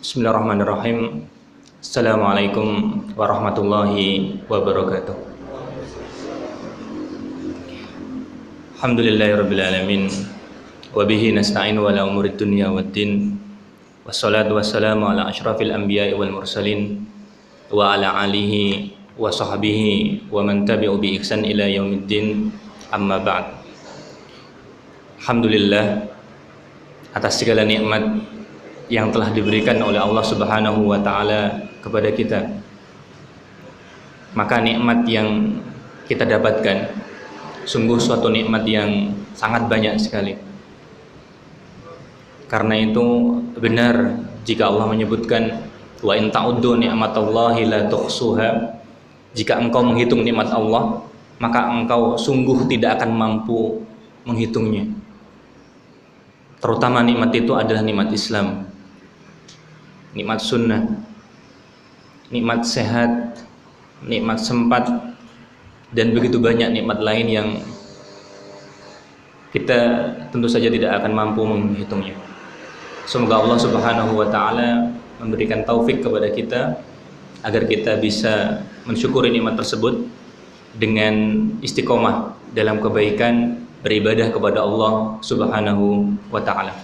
Bismillahirrahmanirrahim. Assalamualaikum warahmatullahi wabarakatuh. Alhamdulillahirabbil alamin. Wa bihi nasta'inu ala umurid dunya waddin. Wassalatu wassalamu ala asyrafil anbiya'i wal mursalin wa ala alihi wa sahbihi wa man tabi'u bi ihsan ila yaumiddin. Amma ba'd. Alhamdulillah atas segala nikmat yang telah diberikan oleh Allah Subhanahu wa taala kepada kita. Maka nikmat yang kita dapatkan sungguh suatu nikmat yang sangat banyak sekali. Karena itu benar jika Allah menyebutkan wa in ta'uddu ni'matallahi la tuhsuha. Jika engkau menghitung nikmat Allah, maka engkau sungguh tidak akan mampu menghitungnya. Terutama nikmat itu adalah nikmat Islam, nikmat sunnah, nikmat sehat, nikmat sempat, dan begitu banyak nikmat lain yang kita tentu saja tidak akan mampu menghitungnya. Semoga Allah Subhanahu wa taala memberikan taufik kepada kita agar kita bisa mensyukuri nikmat tersebut dengan istiqomah dalam kebaikan beribadah kepada Allah Subhanahu wa taala.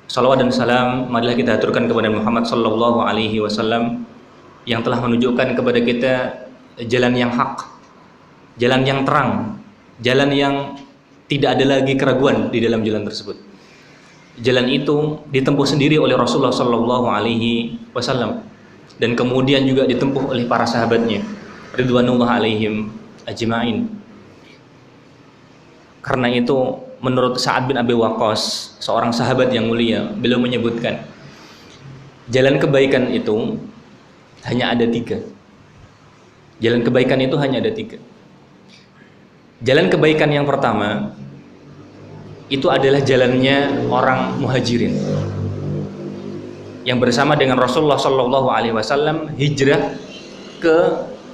Salawat dan salam marilah kita aturkan kepada Muhammad sallallahu alaihi wasallam yang telah menunjukkan kepada kita jalan yang hak, jalan yang terang, jalan yang tidak ada lagi keraguan di dalam jalan tersebut. Jalan itu ditempuh sendiri oleh Rasulullah sallallahu alaihi wasallam dan kemudian juga ditempuh oleh para sahabatnya ridwanullah alaihim ajma'in. Karena itu menurut Sa'ad bin Abi Waqqas, seorang sahabat yang mulia, beliau menyebutkan jalan kebaikan itu hanya ada 3. Jalan kebaikan itu hanya ada 3. Jalan kebaikan yang pertama itu adalah jalannya orang muhajirin yang bersama dengan Rasulullah Shallallahu Alaihi Wasallam hijrah ke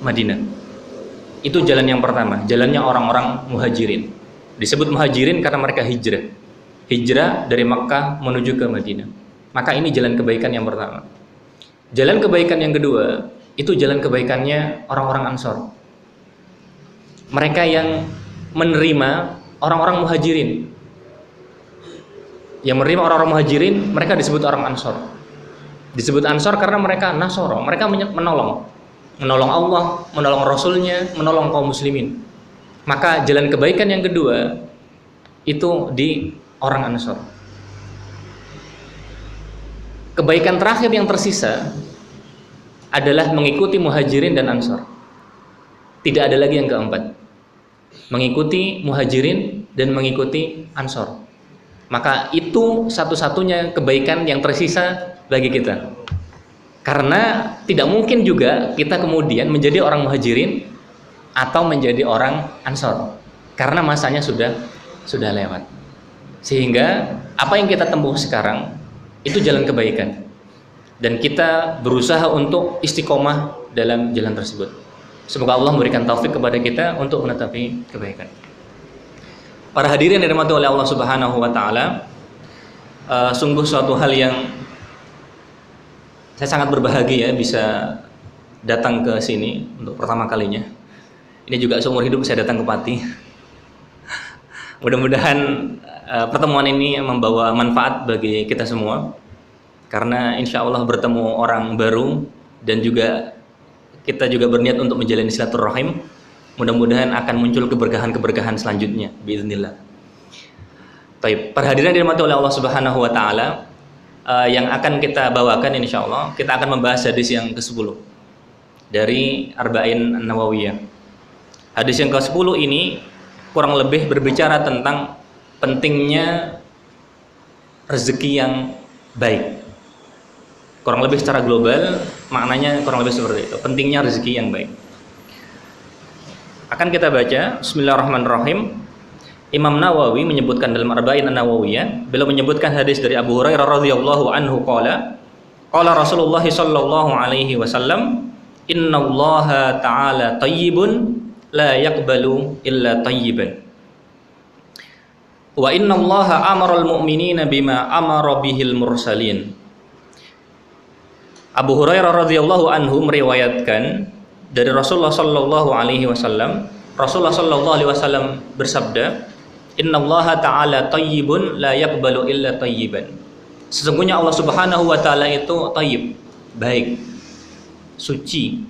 Madinah. Itu jalan yang pertama, jalannya orang-orang muhajirin. Disebut muhajirin karena mereka hijrah dari Makkah menuju ke Madinah. Maka ini jalan kebaikan yang pertama. Jalan kebaikan yang kedua itu jalan kebaikannya orang-orang Ansor. Mereka yang menerima orang-orang muhajirin. Yang menerima orang-orang muhajirin, mereka disebut orang Ansor. Disebut Ansor karena mereka Nasoro, mereka menolong Allah, menolong Rasulnya, menolong kaum muslimin. Maka jalan kebaikan yang kedua itu di orang Ansor. Kebaikan terakhir yang tersisa adalah mengikuti muhajirin dan Ansor. Tidak ada lagi yang keempat. Mengikuti muhajirin dan mengikuti Ansor. Maka itu satu-satunya kebaikan yang tersisa bagi kita. Karena tidak mungkin juga kita kemudian menjadi orang muhajirin atau menjadi orang Ansor, karena masanya sudah lewat. Sehingga apa yang kita tempuh sekarang itu jalan kebaikan, dan kita berusaha untuk istiqomah dalam jalan tersebut. Semoga Allah memberikan taufik kepada kita untuk menetapi kebaikan. Para hadirin yang dirahmati oleh Allah Subhanahu wa taala, sungguh suatu hal yang saya sangat berbahagia bisa datang ke sini untuk pertama kalinya. Ini juga seumur hidup saya datang ke Pati. Mudah-mudahan pertemuan ini membawa manfaat bagi kita semua, karena insya Allah bertemu orang baru dan juga kita juga berniat untuk menjalani silaturahim. Mudah-mudahan akan muncul keberkahan-keberkahan selanjutnya biiznillah. Baik, para hadirin dirahmati oleh Allah Subhanahu wa taala, yang akan kita bawakan insya Allah kita akan membahas hadis yang ke-10 dari Arba'in An-Nawawiyah. Hadis yang ke-10 ini kurang lebih berbicara tentang pentingnya rezeki yang baik. Kurang lebih secara global maknanya kurang lebih seperti itu, pentingnya rezeki yang baik. Akan kita baca Bismillahirrahmanirrahim. Imam Nawawi menyebutkan dalam Arba'in An-Nawawiyah, beliau menyebutkan hadis dari Abu Hurairah radhiyallahu anhu qala Rasulullah sallallahu alaihi wasallam, innallaha ta'ala thayyibun la yaqbalu illa thayyiban. Wa innallaha amara al-mu'minina bima amara bihil mursalin. Abu Hurairah radhiyallahu anhu meriwayatkan dari Rasulullah sallallahu alaihi wasallam, Rasulullah sallallahu alaihi wasallam bersabda, "Innallaha ta'ala thayyibun la yaqbalu illa thayyiban." Sesungguhnya Allah Subhanahu wa taala itu thayyib, baik, suci,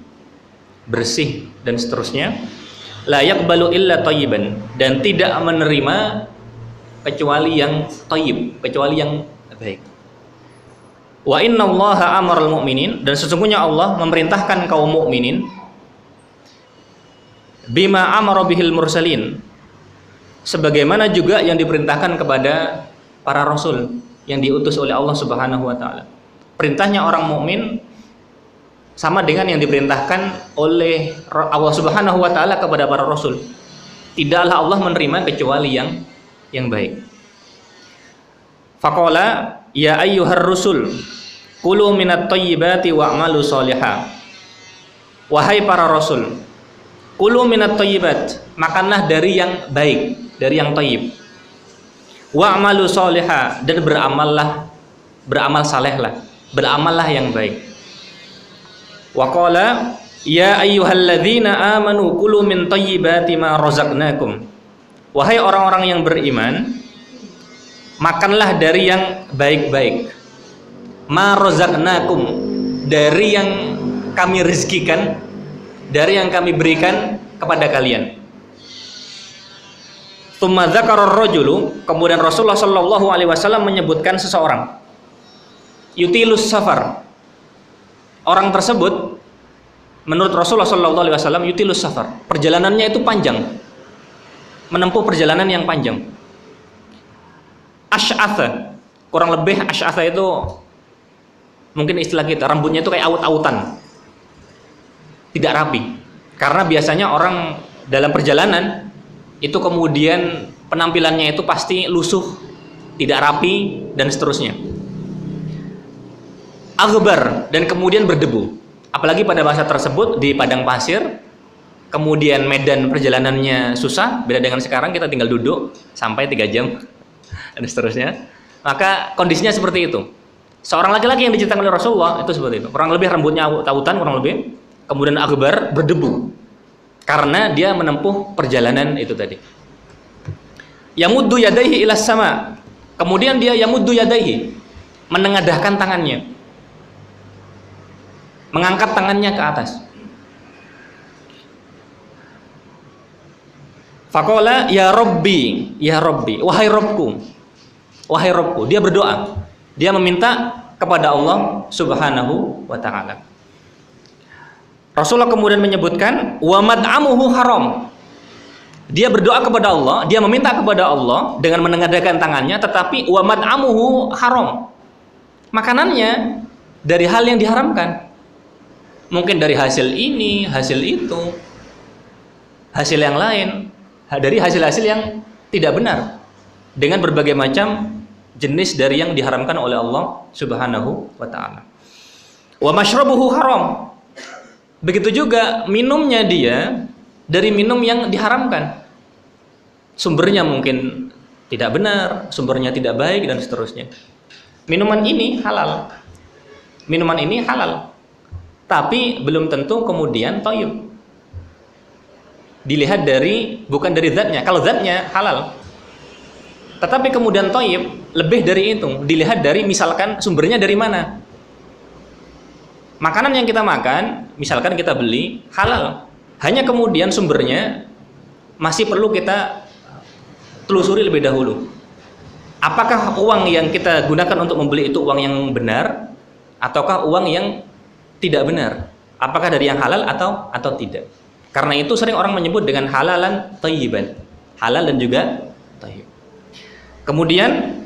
bersih dan seterusnya. La yaqbalu illa thayyiban, dan tidak menerima kecuali yang thayyib, kecuali yang baik. Wa innallaha amaral mu'minin, dan sesungguhnya Allah memerintahkan kaum mukminin bima amara bihil mursalin, sebagaimana juga yang diperintahkan kepada para rasul yang diutus oleh Allah Subhanahu wa taala. Perintahnya orang mukmin sama dengan yang diperintahkan oleh Allah Subhanahu wa taala kepada para rasul. Tidaklah Allah menerima kecuali yang baik. Faqala ya ayyuhar rusul kulu minat thayyibati wa'malu sholiha. Wahai para rasul, kulu minat thayyibat, makanlah dari yang baik, dari yang thayyib. Wa'malu sholiha, dan beramal salehlah, beramallah yang baik. Wa qala ya ayyuhalladzina amanu kulu min thayyibati ma razaqnakum. Wahai orang-orang yang beriman, makanlah dari yang baik-baik. Ma razaqnakum, dari yang kami rezekikan, dari yang kami berikan kepada kalian. Tsumma dzakara ar-rajulu, kemudian Rasulullah sallallahu alaihi wasallam menyebutkan seseorang. Yutilus safar. Orang tersebut menurut Rasulullah sallallahu alaihi wasallam yutilus safar. Perjalanannya itu panjang. Menempuh perjalanan yang panjang. Asy'atha, kurang lebih asy'atha itu mungkin istilah kita, rambutnya itu kayak aut-autan, tidak rapi. Karena biasanya orang dalam perjalanan itu kemudian penampilannya itu pasti lusuh, tidak rapi dan seterusnya. Aghbar, dan kemudian berdebu. Apalagi pada masa tersebut di padang pasir, kemudian medan perjalanannya susah, beda dengan sekarang kita tinggal duduk sampai 3 jam dan seterusnya. Maka kondisinya seperti itu. Seorang laki-laki yang diceritakan oleh Rasulullah itu seperti itu. Kurang lebih rambutnya tautan, kurang lebih. Kemudian aghbar, berdebu. Karena dia menempuh perjalanan itu tadi. Yamuddu yadaihi ilas sama. Kemudian dia yamuddu yadaihi, menengadahkan tangannya. Mengangkat tangannya ke atas. Faqala ya Rabbi, ya Rabbi, wahai Rabbku. Wahai Rabbku, dia berdoa. Dia meminta kepada Allah Subhanahu wa taala. Rasulullah kemudian menyebutkan wa mad'amuhu haram. Dia berdoa kepada Allah, dia meminta kepada Allah dengan menengadahkan tangannya, tetapi wa mad'amuhu haram. Makanannya dari hal yang diharamkan. Mungkin dari hasil ini, hasil itu, hasil yang lain, dari hasil-hasil yang tidak benar, dengan berbagai macam jenis dari yang diharamkan oleh Allah Subhanahu wa taala. Wa mashrabuhu haram. Begitu juga minumnya dia dari minum yang diharamkan. Sumbernya mungkin tidak benar, sumbernya tidak baik dan seterusnya. Minuman ini halal. Minuman ini halal. Tapi belum tentu kemudian thayyib. Dilihat dari, bukan dari zatnya. Kalau zatnya halal, tetapi kemudian thayyib, lebih dari itu. Dilihat dari misalkan sumbernya dari mana. Makanan yang kita makan, misalkan kita beli halal, hanya kemudian sumbernya masih perlu kita telusuri lebih dahulu. Apakah uang yang kita gunakan untuk membeli itu uang yang benar, ataukah uang yang tidak benar? Apakah dari yang halal atau tidak? Karena itu sering orang menyebut dengan halalan thayyiban, halal dan juga thayyib. Kemudian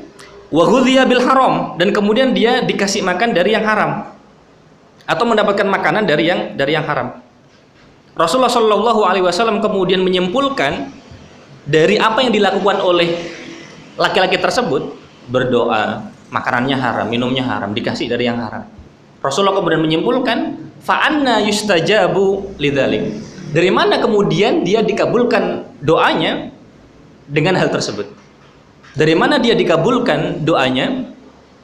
wa ghudhiya bil haram, dan kemudian dia dikasih makan dari yang haram atau mendapatkan makanan dari yang haram. Rasulullah Shallallahu alaihi wasallam kemudian menyimpulkan dari apa yang dilakukan oleh laki-laki tersebut, berdoa, makanannya haram, minumnya haram, dikasih dari yang haram. Rasulullah kemudian menyimpulkan fa anna yustajabu lidzalik. Dari mana kemudian dia dikabulkan doanya dengan hal tersebut? Dari mana dia dikabulkan doanya,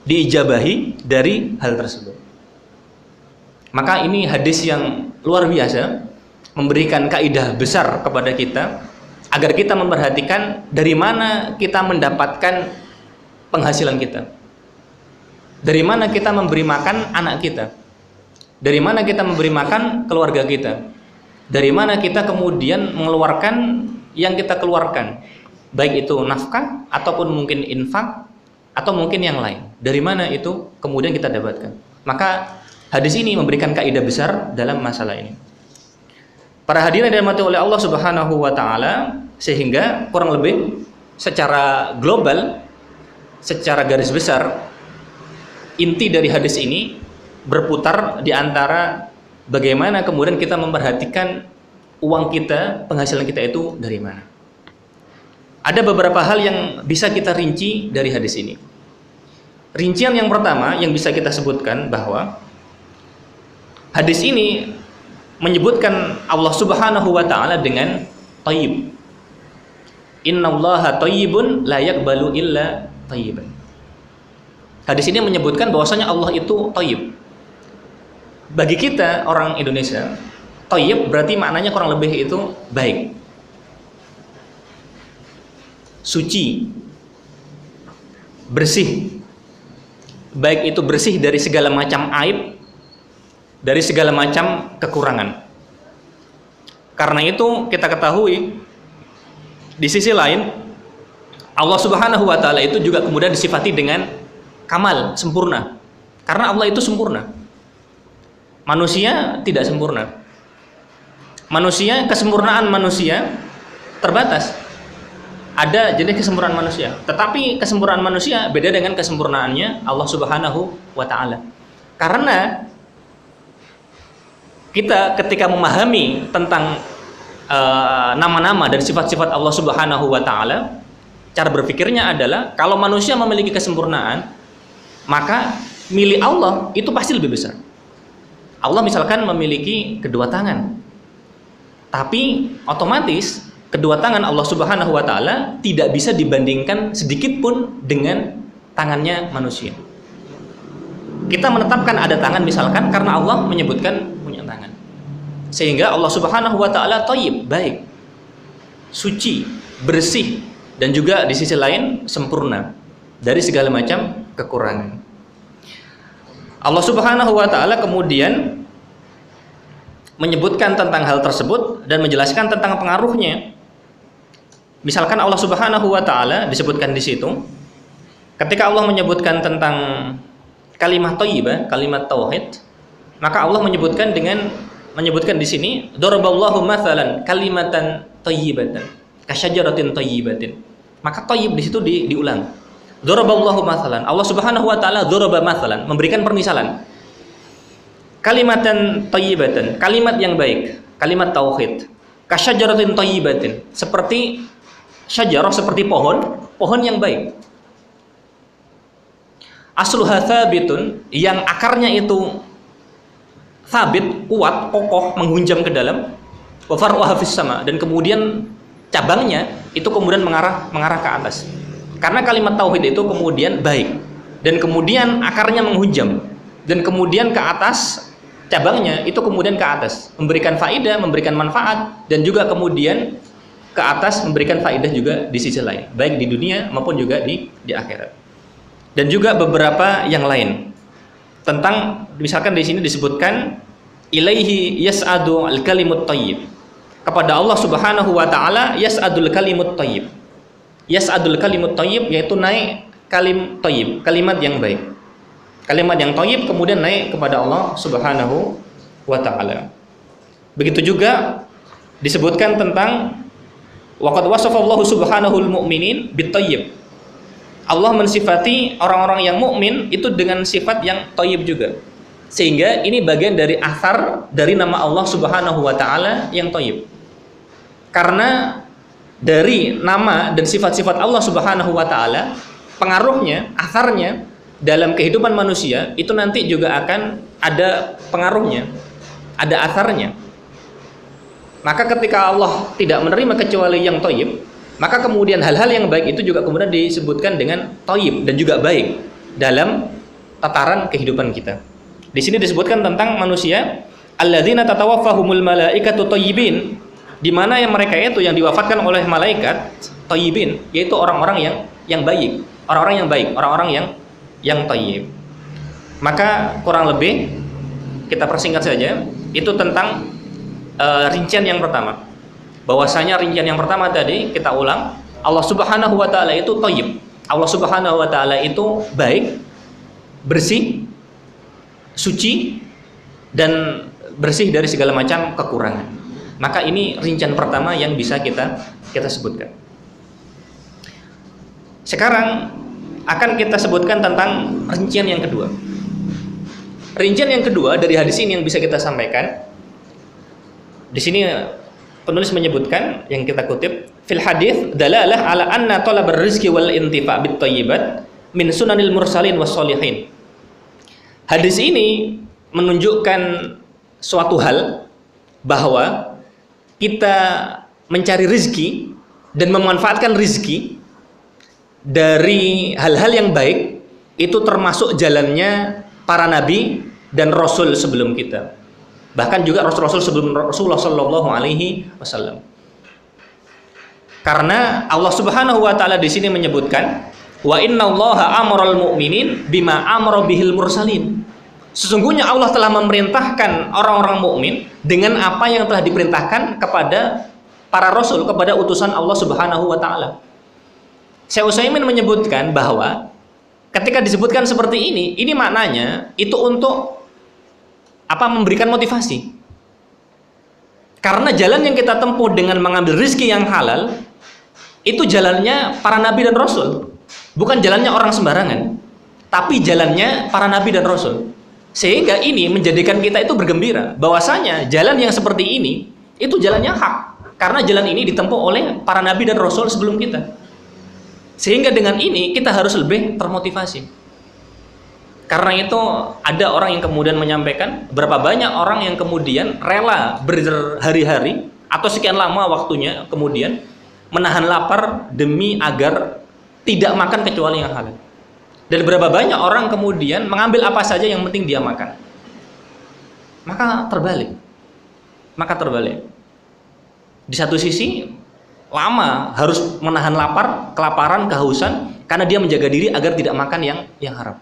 diijabahi dari hal tersebut? Maka ini hadis yang luar biasa, memberikan kaidah besar kepada kita agar kita memperhatikan dari mana kita mendapatkan penghasilan kita, dari mana kita memberi makan anak kita, dari mana kita memberi makan keluarga kita, dari mana kita kemudian mengeluarkan yang kita keluarkan, baik itu nafkah ataupun mungkin infak atau mungkin yang lain. Dari mana itu kemudian kita dapatkan. Maka hadis ini memberikan kaidah besar dalam masalah ini. Para hadirin yang dirahmati oleh Allah Subhanahu wa taala, sehingga kurang lebih secara global, secara garis besar, inti dari hadis ini berputar di antara bagaimana kemudian kita memperhatikan uang kita, penghasilan kita itu dari mana. Ada beberapa hal yang bisa kita rinci dari hadis ini. Rincian yang pertama yang bisa kita sebutkan bahwa hadis ini menyebutkan Allah Subhanahu wa taala dengan thayyib. Innallaha thayyibun la yaqbalu illa thayyiban. Hadis ini menyebutkan bahwasanya Allah itu thayyib. Bagi kita orang Indonesia, thayyib berarti maknanya kurang lebih itu baik, suci, bersih. Baik itu bersih dari segala macam aib, dari segala macam kekurangan. Karena itu kita ketahui di sisi lain Allah Subhanahu wa taala itu juga kemudian disifati dengan kamal, sempurna. Karena Allah itu sempurna. Manusia tidak sempurna. Manusia, kesempurnaan manusia terbatas. Ada jenis kesempurnaan manusia, tetapi kesempurnaan manusia beda dengan kesempurnaannya Allah Subhanahu wa taala. Karena kita ketika memahami tentang nama-nama dan sifat-sifat Allah Subhanahu wa taala, cara berpikirnya adalah kalau manusia memiliki kesempurnaan, maka milik Allah itu pasti lebih besar. Allah misalkan memiliki kedua tangan, tapi otomatis kedua tangan Allah Subhanahu wa taala tidak bisa dibandingkan sedikit pun dengan tangannya manusia. Kita menetapkan ada tangan misalkan karena Allah menyebutkan punya tangan. Sehingga Allah Subhanahu wa taala thayyib, baik, suci, bersih, dan juga di sisi lain sempurna dari segala macam kekurangan. Allah Subhanahu wa taala kemudian menyebutkan tentang hal tersebut dan menjelaskan tentang pengaruhnya. Misalkan Allah Subhanahu wa taala disebutkan di situ ketika Allah menyebutkan tentang kalimat thayyibah, kalimat tauhid, maka Allah menyebutkan di sini daraballahu mathalan kalimatan thayyibatan kasyajaratin thayyibatin. Maka thayyib di situ diulang. Daraballahu mathalan. Allah Subhanahu wa taala daraba mathalan, memberikan permisalan. Kalimatan thayyibatan, kalimat yang baik, kalimat tauhid. Kasyajaratin thayyibatin, seperti syajarah, seperti pohon yang baik. Asluha thabitun, yang akarnya itu thabit, kuat, kokoh, menghunjam ke dalam. Wa far'uha fis sama, dan kemudian cabangnya itu kemudian mengarah ke atas. Karena kalimat tauhid itu kemudian baik, dan kemudian akarnya menghunjam, dan kemudian ke atas cabangnya itu kemudian ke atas, memberikan faedah, memberikan manfaat, dan juga kemudian ke atas memberikan faedah juga di sisi lain, baik di dunia maupun juga di akhirat. Dan juga beberapa yang lain tentang, misalkan di sini disebutkan ilaihi yas'adu al-kalimut thayyib, kepada Allah Subhanahu wa taala yas'adul kalimut thayyib. Yas'adul kalimut thayyib yaitu naik kalim thayyib, kalimat yang baik. Kalimat yang thayyib kemudian naik kepada Allah Subhanahu wa taala. Begitu juga disebutkan tentang waqad wasafallahu subhanahul mu'minin bit-thayyib. Allah mensifati orang-orang yang mukmin itu dengan sifat yang thayyib juga. Sehingga ini bagian dari athar dari nama Allah Subhanahu wa taala yang thayyib. Karena dari nama dan sifat-sifat Allah Subhanahu wa taala, pengaruhnya, atharnya dalam kehidupan manusia itu nanti juga akan ada pengaruhnya, ada atharnya. Maka ketika Allah tidak menerima kecuali yang thayyib, maka kemudian hal-hal yang baik itu juga kemudian disebutkan dengan thayyib dan juga baik dalam tataran kehidupan kita. Di sini disebutkan tentang manusia alladzina tatawaffahumul malaikatu thayyibin, di mana yang mereka itu yang diwafatkan oleh malaikat thayyibin, yaitu orang-orang yang baik, orang-orang yang baik, orang-orang yang thayyib. Maka kurang lebih kita persingkat saja, itu tentang rincian yang pertama. Bahwasanya rincian yang pertama tadi kita ulang, Allah Subhanahu wa taala itu thayyib. Allah Subhanahu wa taala itu baik, bersih, suci, dan bersih dari segala macam kekurangan. Maka ini rincian pertama yang bisa kita sebutkan. Sekarang akan kita sebutkan tentang rincian yang kedua. Rincian yang kedua dari hadis ini yang bisa kita sampaikan. Di sini penulis menyebutkan, yang kita kutip, fil hadis dalalah ala anna talabar rizqi wal intifa' bit thayyibat min sunanil mursalin was solihin. Hadis ini menunjukkan suatu hal bahwa kita mencari rizki dan memanfaatkan rizki dari hal-hal yang baik itu termasuk jalannya para nabi dan rasul sebelum kita. Bahkan juga rasul-rasul sebelum Rasulullah Shallallahu Alaihi Wasallam. Karena Allah Subhanahu Wa Taala di sini menyebutkan, wa innallaha amaral mu'minin bima amara bihil mursalin. Sesungguhnya Allah telah memerintahkan orang-orang mukmin dengan apa yang telah diperintahkan kepada para rasul, kepada utusan Allah Subhanahu Wa Taala. Syekh Utsaimin menyebutkan bahwa ketika disebutkan seperti ini maknanya itu untuk memberikan motivasi. Karena jalan yang kita tempuh dengan mengambil rezeki yang halal itu jalannya para nabi dan rasul, bukan jalannya orang sembarangan, tapi jalannya para nabi dan rasul. Sehingga ini menjadikan kita itu bergembira bahwasanya jalan yang seperti ini itu jalannya hak, karena jalan ini ditempuh oleh para nabi dan rasul sebelum kita. Sehingga dengan ini kita harus lebih termotivasi. Karena itu ada orang yang kemudian menyampaikan, berapa banyak orang yang kemudian rela berhari-hari atau sekian lama waktunya kemudian menahan lapar demi agar tidak makan kecuali yang halal. Dan berapa banyak orang kemudian mengambil apa saja yang penting dia makan. Maka terbalik. Di satu sisi lama harus menahan lapar, kelaparan, kehausan karena dia menjaga diri agar tidak makan yang haram.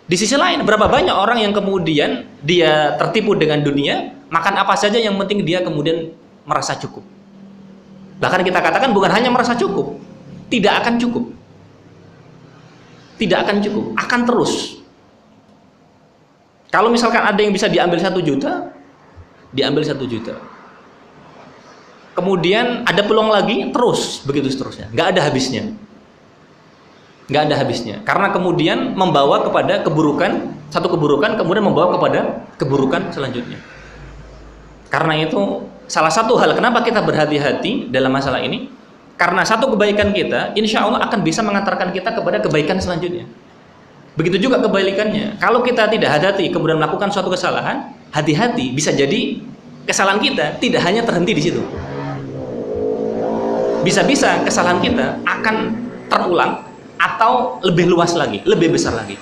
Di sisi lain, berapa banyak orang yang kemudian dia tertipu dengan dunia, makan apa saja yang penting dia kemudian merasa cukup. Bahkan kita katakan bukan hanya merasa cukup, tidak akan cukup. Tidak akan cukup, akan terus. Kalau misalkan ada yang bisa diambil 1 juta, diambil 1 juta. Kemudian ada peluang lagi, terus, begitu seterusnya. Nggak ada habisnya. Karena kemudian membawa kepada keburukan, satu keburukan kemudian membawa kepada keburukan selanjutnya. Karena itu salah satu hal kenapa kita berhati-hati dalam masalah ini, karena satu kebaikan kita insya Allah akan bisa mengantarkan kita kepada kebaikan selanjutnya. Begitu juga kebalikannya. Kalau kita tidak hati-hati kemudian melakukan suatu kesalahan, hati-hati, bisa jadi kesalahan kita tidak hanya terhenti di situ. Bisa-bisa kesalahan kita akan terulang atau lebih luas lagi, lebih besar lagi.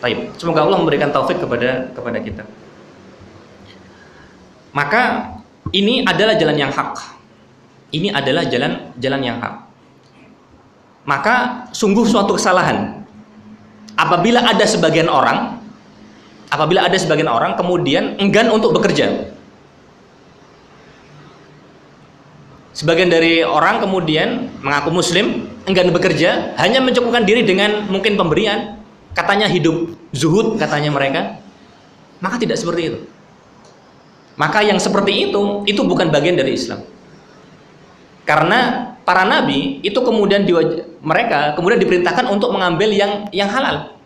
Baik, semoga Allah memberikan taufik kepada kita. Maka ini adalah jalan yang hak. Ini adalah jalan yang hak. Maka sungguh suatu kesalahan apabila ada sebagian orang kemudian enggan untuk bekerja. Sebagian dari orang kemudian mengaku muslim, enggan bekerja, hanya mencukupkan diri dengan mungkin pemberian, katanya hidup zuhud katanya mereka. Maka tidak seperti itu. Maka yang seperti itu bukan bagian dari Islam. Karena para nabi itu kemudian mereka kemudian diperintahkan untuk mengambil yang halal.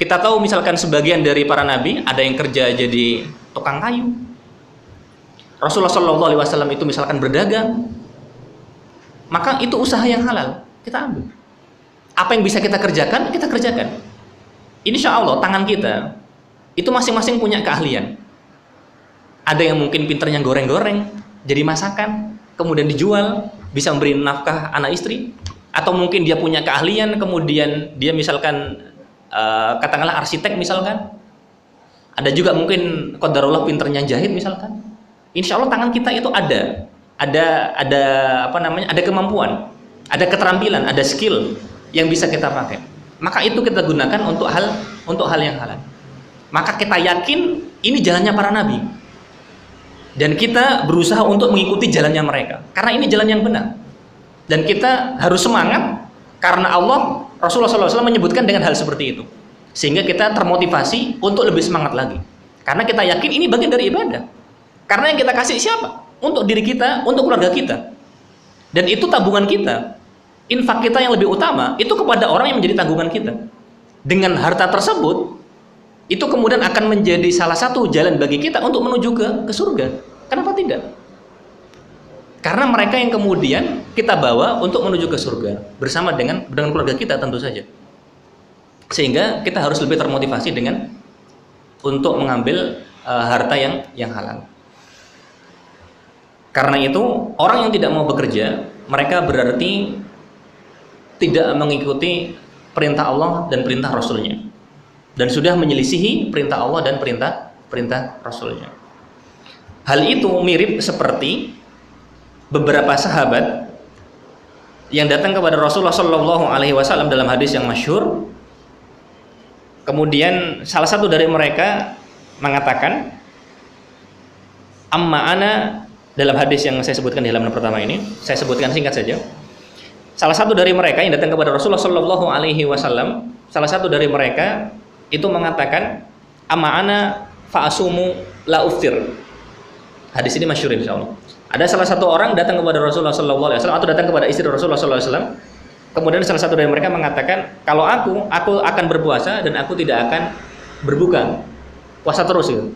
Kita tahu misalkan sebagian dari para nabi ada yang kerja jadi tukang kayu. Rasulullah Shallallahu Alaihi Wasallam itu misalkan berdagang, maka itu usaha yang halal, kita ambil. Apa yang bisa kita kerjakan, kita kerjakan. Insya Allah tangan kita itu masing-masing punya keahlian. Ada yang mungkin pinternya goreng-goreng, jadi masakan, kemudian dijual, bisa memberi nafkah anak istri. Atau mungkin dia punya keahlian, kemudian dia misalkan katakanlah arsitek misalkan, ada juga mungkin qadarullah pinternya jahit misalkan. Insya Allah tangan kita itu ada apa namanya, ada kemampuan, ada keterampilan, ada skill yang bisa kita pakai. Maka itu kita gunakan untuk hal yang halal. Maka kita yakin ini jalannya para nabi, dan kita berusaha untuk mengikuti jalannya mereka, karena ini jalan yang benar. Dan kita harus semangat karena Allah, Rasulullah SAW menyebutkan dengan hal seperti itu, sehingga kita termotivasi untuk lebih semangat lagi, karena kita yakin ini bagian dari ibadah. Karena yang kita kasih siapa? Untuk diri kita, untuk keluarga kita, dan itu tabungan kita. Infak kita yang lebih utama itu kepada orang yang menjadi tanggungan kita. Dengan harta tersebut, itu kemudian akan menjadi salah satu jalan bagi kita untuk menuju ke surga. Kenapa tidak? Karena mereka yang kemudian kita bawa untuk menuju ke surga bersama dengan keluarga kita tentu saja. Sehingga kita harus lebih termotivasi dengan untuk mengambil harta yang halal. Karena itu orang yang tidak mau bekerja, mereka berarti tidak mengikuti perintah Allah dan perintah Rasulnya, dan sudah menyelisihi perintah Allah dan perintah Rasulnya. Hal itu mirip seperti beberapa sahabat yang datang kepada Rasulullah SAW dalam hadis yang masyhur. Kemudian salah satu dari mereka mengatakan, amma ana, dalam hadis yang saya sebutkan di halaman pertama ini, saya sebutkan singkat saja. Salah satu dari mereka yang datang kepada Rasulullah SAW, salah satu dari mereka itu mengatakan, amma ana fa asumu la uftir. Hadis ini masyhur insyaallah. Ada salah satu orang datang kepada Rasulullah SAW atau datang kepada istri Rasulullah SAW. Kemudian salah satu dari mereka mengatakan, kalau aku akan berpuasa dan aku tidak akan berbuka, puasa terus gitu.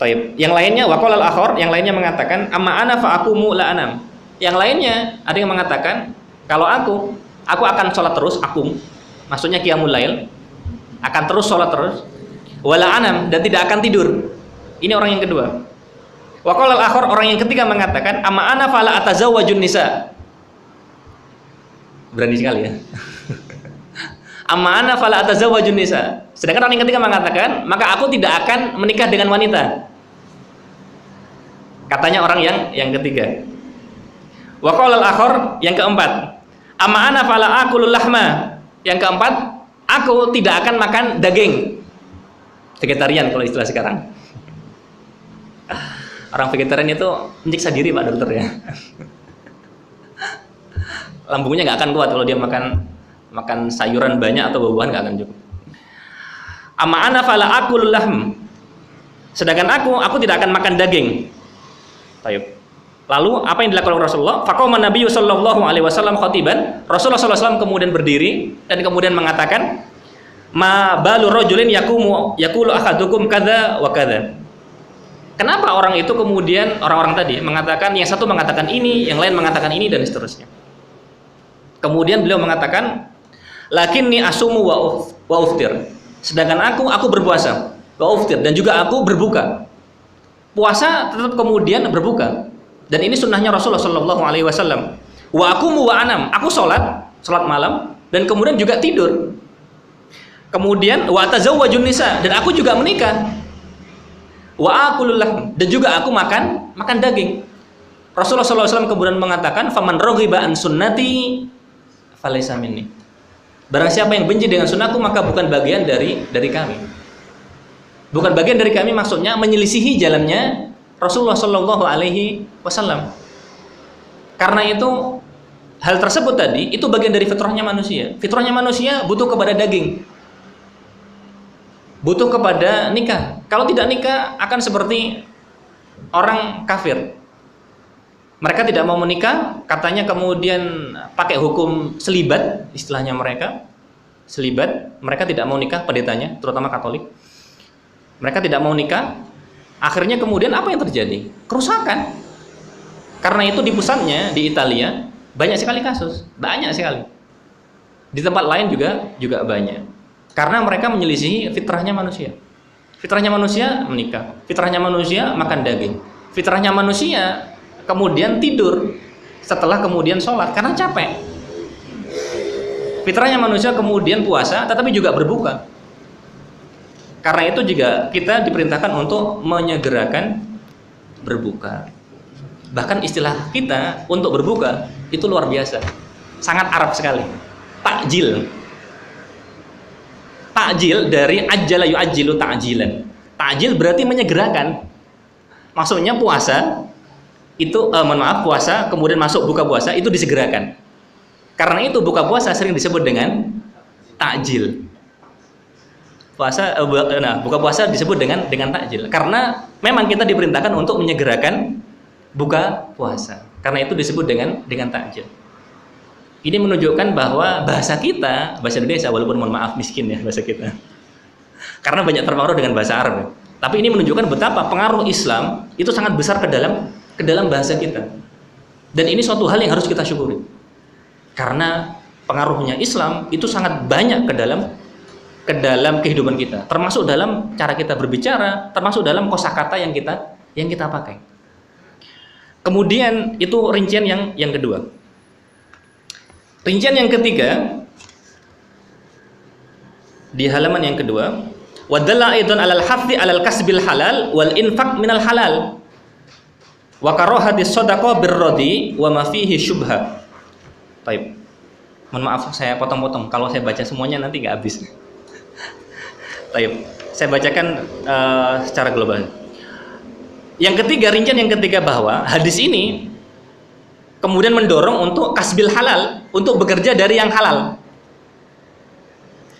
Taib. Yang lainnya waqalal akhar, yang lainnya mengatakan, amma ana fa aqumu la anam. Yang lainnya ada yang mengatakan, kalau aku akan sholat terus, maksudnya qiyamul lail, akan terus sholat terus, wala anam, dan tidak akan tidur. Ini orang yang kedua. Wa qala al-akhar, orang yang ketiga mengatakan, amma ana fala atazawwajun nisa. Berani sekali ya. Amma ana fala atazawwajun nisa. Sedangkan orang yang ketiga mengatakan, maka aku tidak akan menikah dengan wanita. Katanya orang yang ketiga. Wa qala al-akhar, yang keempat, amma ana fala akulul lahma. Yang keempat, aku tidak akan makan daging. Vegetarian kalau istilah sekarang. Orang vegetarian itu menyiksa diri Pak dokter ya. Lambungnya nggak akan kuat kalau dia makan sayuran banyak atau buah-buahan, nggak akan cukup. Amma ana fala akulul lahm. Sedangkan aku tidak akan makan daging. Baik. Lalu apa yang dilakukan Rasulullah? Faqama Nabi sallallahu alaihi wasallam khatiban. Rasulullah sallallahu alaihi wasallam kemudian berdiri dan kemudian mengatakan, ma balu rajulin yaqulu ahadukum kadza wa kadza. Kenapa orang itu kemudian, orang-orang tadi mengatakan, yang satu mengatakan ini, yang lain mengatakan ini, dan seterusnya. Kemudian beliau mengatakan, lakinni asumu wa uftir. Sedangkan aku berpuasa, wa uftir, dan juga aku berbuka. Puasa tetap kemudian berbuka. Dan ini sunnahnya Rasulullah Shallallahu Alaihi Wasallam. Wa akumu wa anam, aku sholat malam, dan kemudian juga tidur. Kemudian wa tazawwajun nisa, dan aku juga menikah. Wa akulul lahm, dan juga aku makan daging. Rasulullah SAW kemudian mengatakan, faman raghiba an sunnati falaysa minni. Barang siapa yang benci dengan sunnahku, maka bukan bagian dari kami. Bukan bagian dari kami maksudnya menyelisihi jalannya Rasulullah Shallallahu Alaihi Wasallam. Karena itu hal tersebut tadi itu bagian dari fitrahnya manusia. Fitrahnya manusia butuh kepada daging, butuh kepada nikah. Kalau tidak nikah akan seperti orang kafir. Mereka tidak mau menikah, katanya kemudian pakai hukum selibat, istilahnya mereka selibat. Mereka tidak mau nikah, pendetanya, terutama Katolik. Mereka tidak mau nikah. Akhirnya kemudian apa yang terjadi? Kerusakan. Karena itu di pusatnya di Italia banyak sekali kasus, banyak sekali. Di tempat lain juga banyak. Karena mereka menyelisihi fitrahnya manusia. Fitrahnya manusia menikah, fitrahnya manusia makan daging, fitrahnya manusia kemudian tidur setelah kemudian sholat karena capek. Fitrahnya manusia kemudian puasa, tetapi juga berbuka. Karena itu juga kita diperintahkan untuk menyegerakan berbuka. Bahkan istilah kita untuk berbuka itu luar biasa, sangat Arab sekali. Takjil. Takjil dari ajjala yu'ajjilu ta'jilan. Takjil berarti menyegerakan. Maksudnya puasa itu puasa kemudian masuk buka puasa itu disegerakan. Karena itu buka puasa sering disebut dengan takjil. Buka puasa disebut dengan takjil karena memang kita diperintahkan untuk menyegerakan buka puasa. Karena itu disebut dengan takjil. Ini menunjukkan bahwa bahasa kita, bahasa Indonesia, walaupun mohon maaf miskin ya bahasa kita. Karena banyak terpengaruh dengan bahasa Arab. Tapi ini menunjukkan betapa pengaruh Islam itu sangat besar ke dalam bahasa kita. Dan ini suatu hal yang harus kita syukuri. Karena pengaruhnya Islam itu sangat banyak ke dalam kehidupan kita, termasuk dalam cara kita berbicara, termasuk dalam kosakata yang kita pakai. Kemudian itu rincian yang kedua. Rincian yang ketiga di halaman yang kedua, wadalla aidan alal hathi alal kasbil halal wal infaq minal halal wa karahati shadaqah birradi wa ma fihi syubha. Baik. Mohon maaf saya potong-potong. Kalau saya baca semuanya nanti nggak habis. Baik. Saya bacakan secara global. Yang ketiga, rincian yang ketiga bahwa hadis ini kemudian mendorong untuk kasbil halal, untuk bekerja dari yang halal.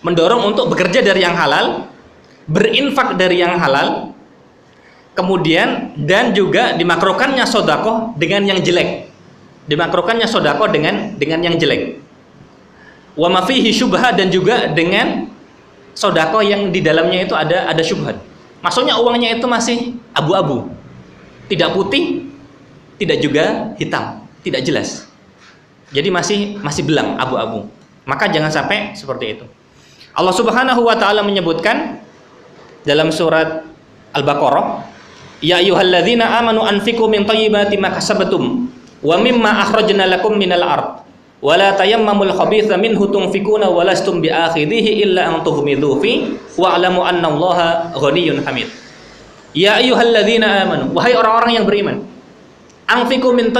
Mendorong untuk bekerja dari yang halal, berinfak dari yang halal, kemudian dan juga dimakruhkannya sedekah dengan yang jelek. Dimakruhkannya sedekah dengan yang jelek. Wa ma fihi syubha, dan juga dengan sedekah yang di dalamnya itu ada syubhat. Maksudnya uangnya itu masih abu-abu. Tidak putih, tidak juga hitam, tidak jelas. Jadi masih belang, abu-abu. Maka jangan sampai seperti itu. Allah Subhanahu wa taala menyebutkan dalam surat Al-Baqarah, ya ayyuhalladzina amanu anfiqu min thayyibati ma kasabtum wa mimma akhrajna lakum minal ard wa la tayammamul khabitha minhu tunfikuna wa lastum bi'akhidhihi illa an tughmidu fi wa'lamu annallaha ghaniyyun hamid. Ya ayyuhalladzina amanu, wahai orang-orang yang beriman, anfiqu min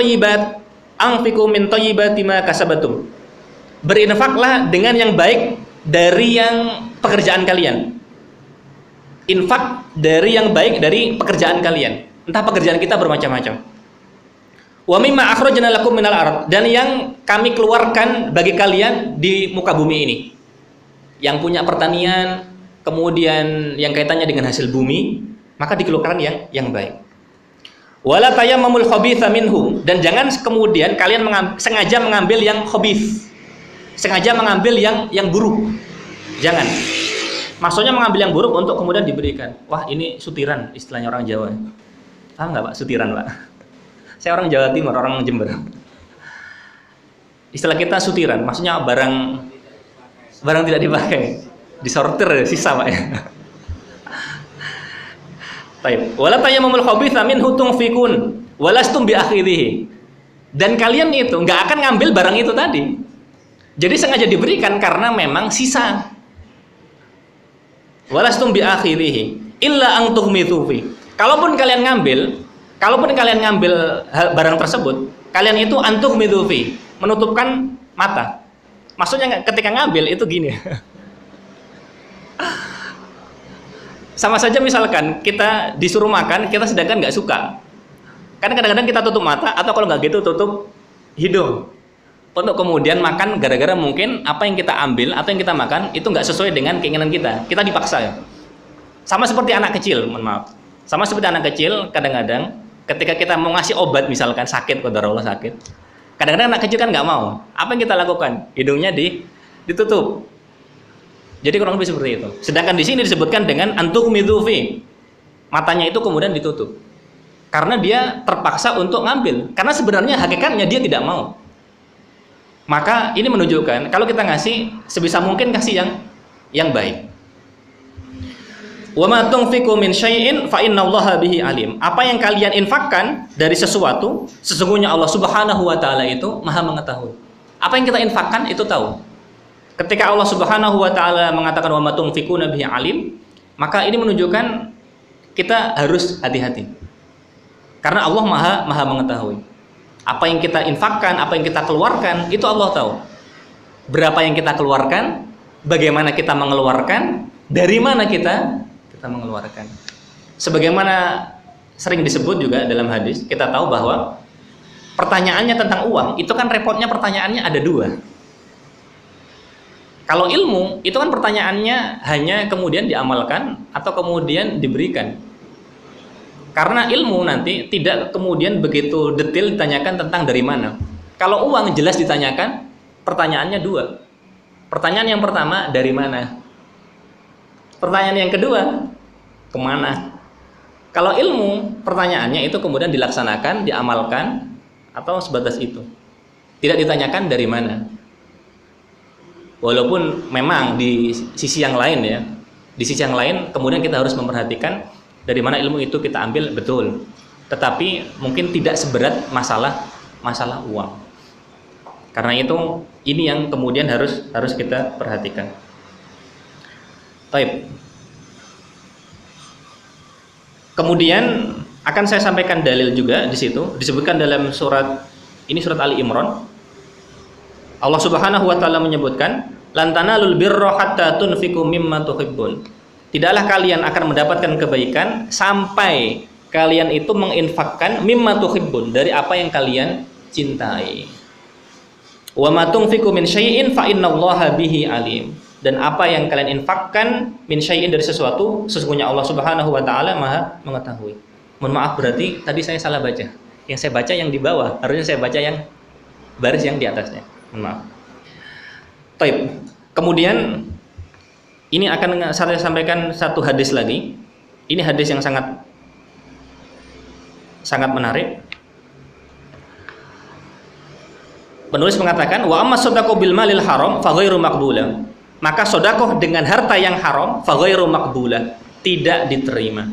thayyibati ma kasabtum, berinfaklah dengan yang baik dari yang pekerjaan kalian. Infak dari yang baik dari pekerjaan kalian. Entah pekerjaan kita bermacam-macam. Wa mimma akhrajna lakum minal ard, dan yang kami keluarkan bagi kalian di muka bumi ini. Yang punya pertanian, kemudian yang kaitannya dengan hasil bumi, maka dikeluarkan yang baik. Wala tayammamul khabitha minhu, dan jangan kemudian kalian sengaja mengambil yang khabith. Sengaja mengambil yang buruk. Jangan. Maksudnya mengambil yang buruk untuk kemudian diberikan. Wah, ini sutiran, istilahnya orang Jawa. Paham nggak Pak? Sutiran Pak. Saya orang Jawa Timur, orang Jember. Istilah kita sutiran, maksudnya barang tidak dipakai, disortir sisa Pak ya. Baik. Wala tayammamul khabitha minhu tunfikun walastum biakhidhihi. Dan kalian itu nggak akan ngambil barang itu tadi. Jadi sengaja diberikan karena memang sisa. Walastum biakhidhihi illa an tughmithu fi. Kalaupun kalian ngambil barang tersebut, kalian itu antuh midufi, menutupkan mata. Maksudnya ketika ngambil itu gini. Sama saja misalkan kita disuruh makan, kita sedangkan nggak suka. Kan kadang-kadang kita tutup mata, atau kalau nggak gitu tutup hidung. Untuk kemudian makan gara-gara mungkin apa yang kita ambil atau yang kita makan itu nggak sesuai dengan keinginan kita. Kita dipaksa ya. Sama seperti anak kecil, mohon maaf. Sama seperti anak kecil, kadang-kadang ketika kita mau ngasih obat, misalkan sakit, qadarullah sakit, kadang-kadang anak kecil kan nggak mau. Apa yang kita lakukan? Hidungnya ditutup. Jadi kurang lebih seperti itu. Sedangkan di sini disebutkan dengan antughmidhu fi. Matanya itu kemudian ditutup. Karena dia terpaksa untuk ngambil. Karena sebenarnya hakikatnya dia tidak mau. Maka ini menunjukkan kalau kita ngasih sebisa mungkin kasih yang baik. Wa ma tunfiqu min syai'in fa innallaha bihi alim. Apa yang kalian infakkan dari sesuatu, sesungguhnya Allah Subhanahu wa taala itu Maha mengetahui. Apa yang kita infakkan itu tahu. Ketika Allah Subhanahu wa taala mengatakan wa ma tunfiquna bihi alim, maka ini menunjukkan kita harus hati-hati. Karena Allah Maha mengetahui. Apa yang kita infakkan, apa yang kita keluarkan, itu Allah tahu. Berapa yang kita keluarkan, bagaimana kita mengeluarkan, dari mana kita mengeluarkan. Sebagaimana sering disebut juga dalam hadis, kita tahu bahwa pertanyaannya tentang uang, itu kan repotnya pertanyaannya ada dua. Kalau ilmu, itu kan pertanyaannya hanya kemudian diamalkan atau kemudian diberikan. Karena ilmu nanti tidak kemudian begitu detail ditanyakan tentang dari mana. Kalau uang jelas ditanyakan, pertanyaannya dua. Pertanyaan yang pertama, dari mana? Pertanyaan yang kedua, kemana? Kalau ilmu, pertanyaannya itu kemudian dilaksanakan, diamalkan, atau sebatas itu. Tidak ditanyakan dari mana. Walaupun memang di sisi yang lain ya, di sisi yang lain kemudian kita harus memperhatikan dari mana ilmu itu kita ambil, betul. Tetapi mungkin tidak seberat masalah uang. Karena itu ini yang kemudian harus kita perhatikan. Baik. Kemudian akan saya sampaikan dalil juga di situ, disebutkan dalam surat Ali Imran. Allah Subhanahu wa taala menyebutkan, "Lan tanalul birra hatta tunfiqu mimma tuhibbun." Tidaklah kalian akan mendapatkan kebaikan sampai kalian itu menginfakkan mimma tuhibbun, dari apa yang kalian cintai. Wa ma tunfiqu min syai'in fa innallaha bihi alim. Dan apa yang kalian infakkan min syai'in, dari sesuatu, sesungguhnya Allah Subhanahu wa taala Maha mengetahui. Mohon maaf, berarti tadi saya salah baca. Yang saya baca yang di bawah, harusnya saya baca yang baris yang di atasnya. Maaf. Taib. Kemudian ini akan saya sampaikan satu hadis lagi. Ini hadis yang sangat menarik. Penulis mengatakan, wa amma shadaqah bil malil haram fa ghairu maqbulah. Maka sedekah dengan harta yang haram fa ghairu maqbulah, tidak diterima.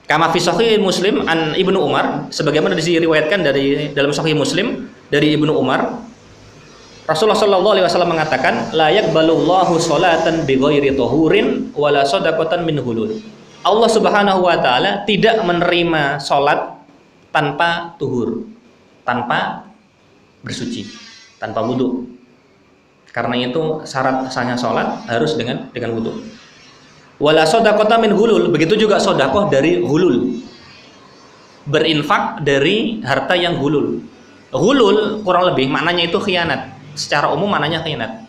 Kama fi sahih Muslim an Ibnu Umar, sebagaimana diriwayatkan dari dalam sahih Muslim dari Ibnu Umar, Rasulullah sallallahu alaihi wasallam mengatakan, la yaqbalullahu sholatan bighairi tahurin wala shadaqatan min hulul. Allah Subhanahu wa taala tidak menerima salat tanpa tuhur, tanpa bersuci, tanpa wudu. Karena itu syarat sahnya salat harus dengan wudu. Wala shadaqatan min hulul, begitu juga sedekah dari hulul. Berinfak dari harta yang hulul. Hulul kurang lebih maknanya itu khianat. Secara umum maknanya khianat.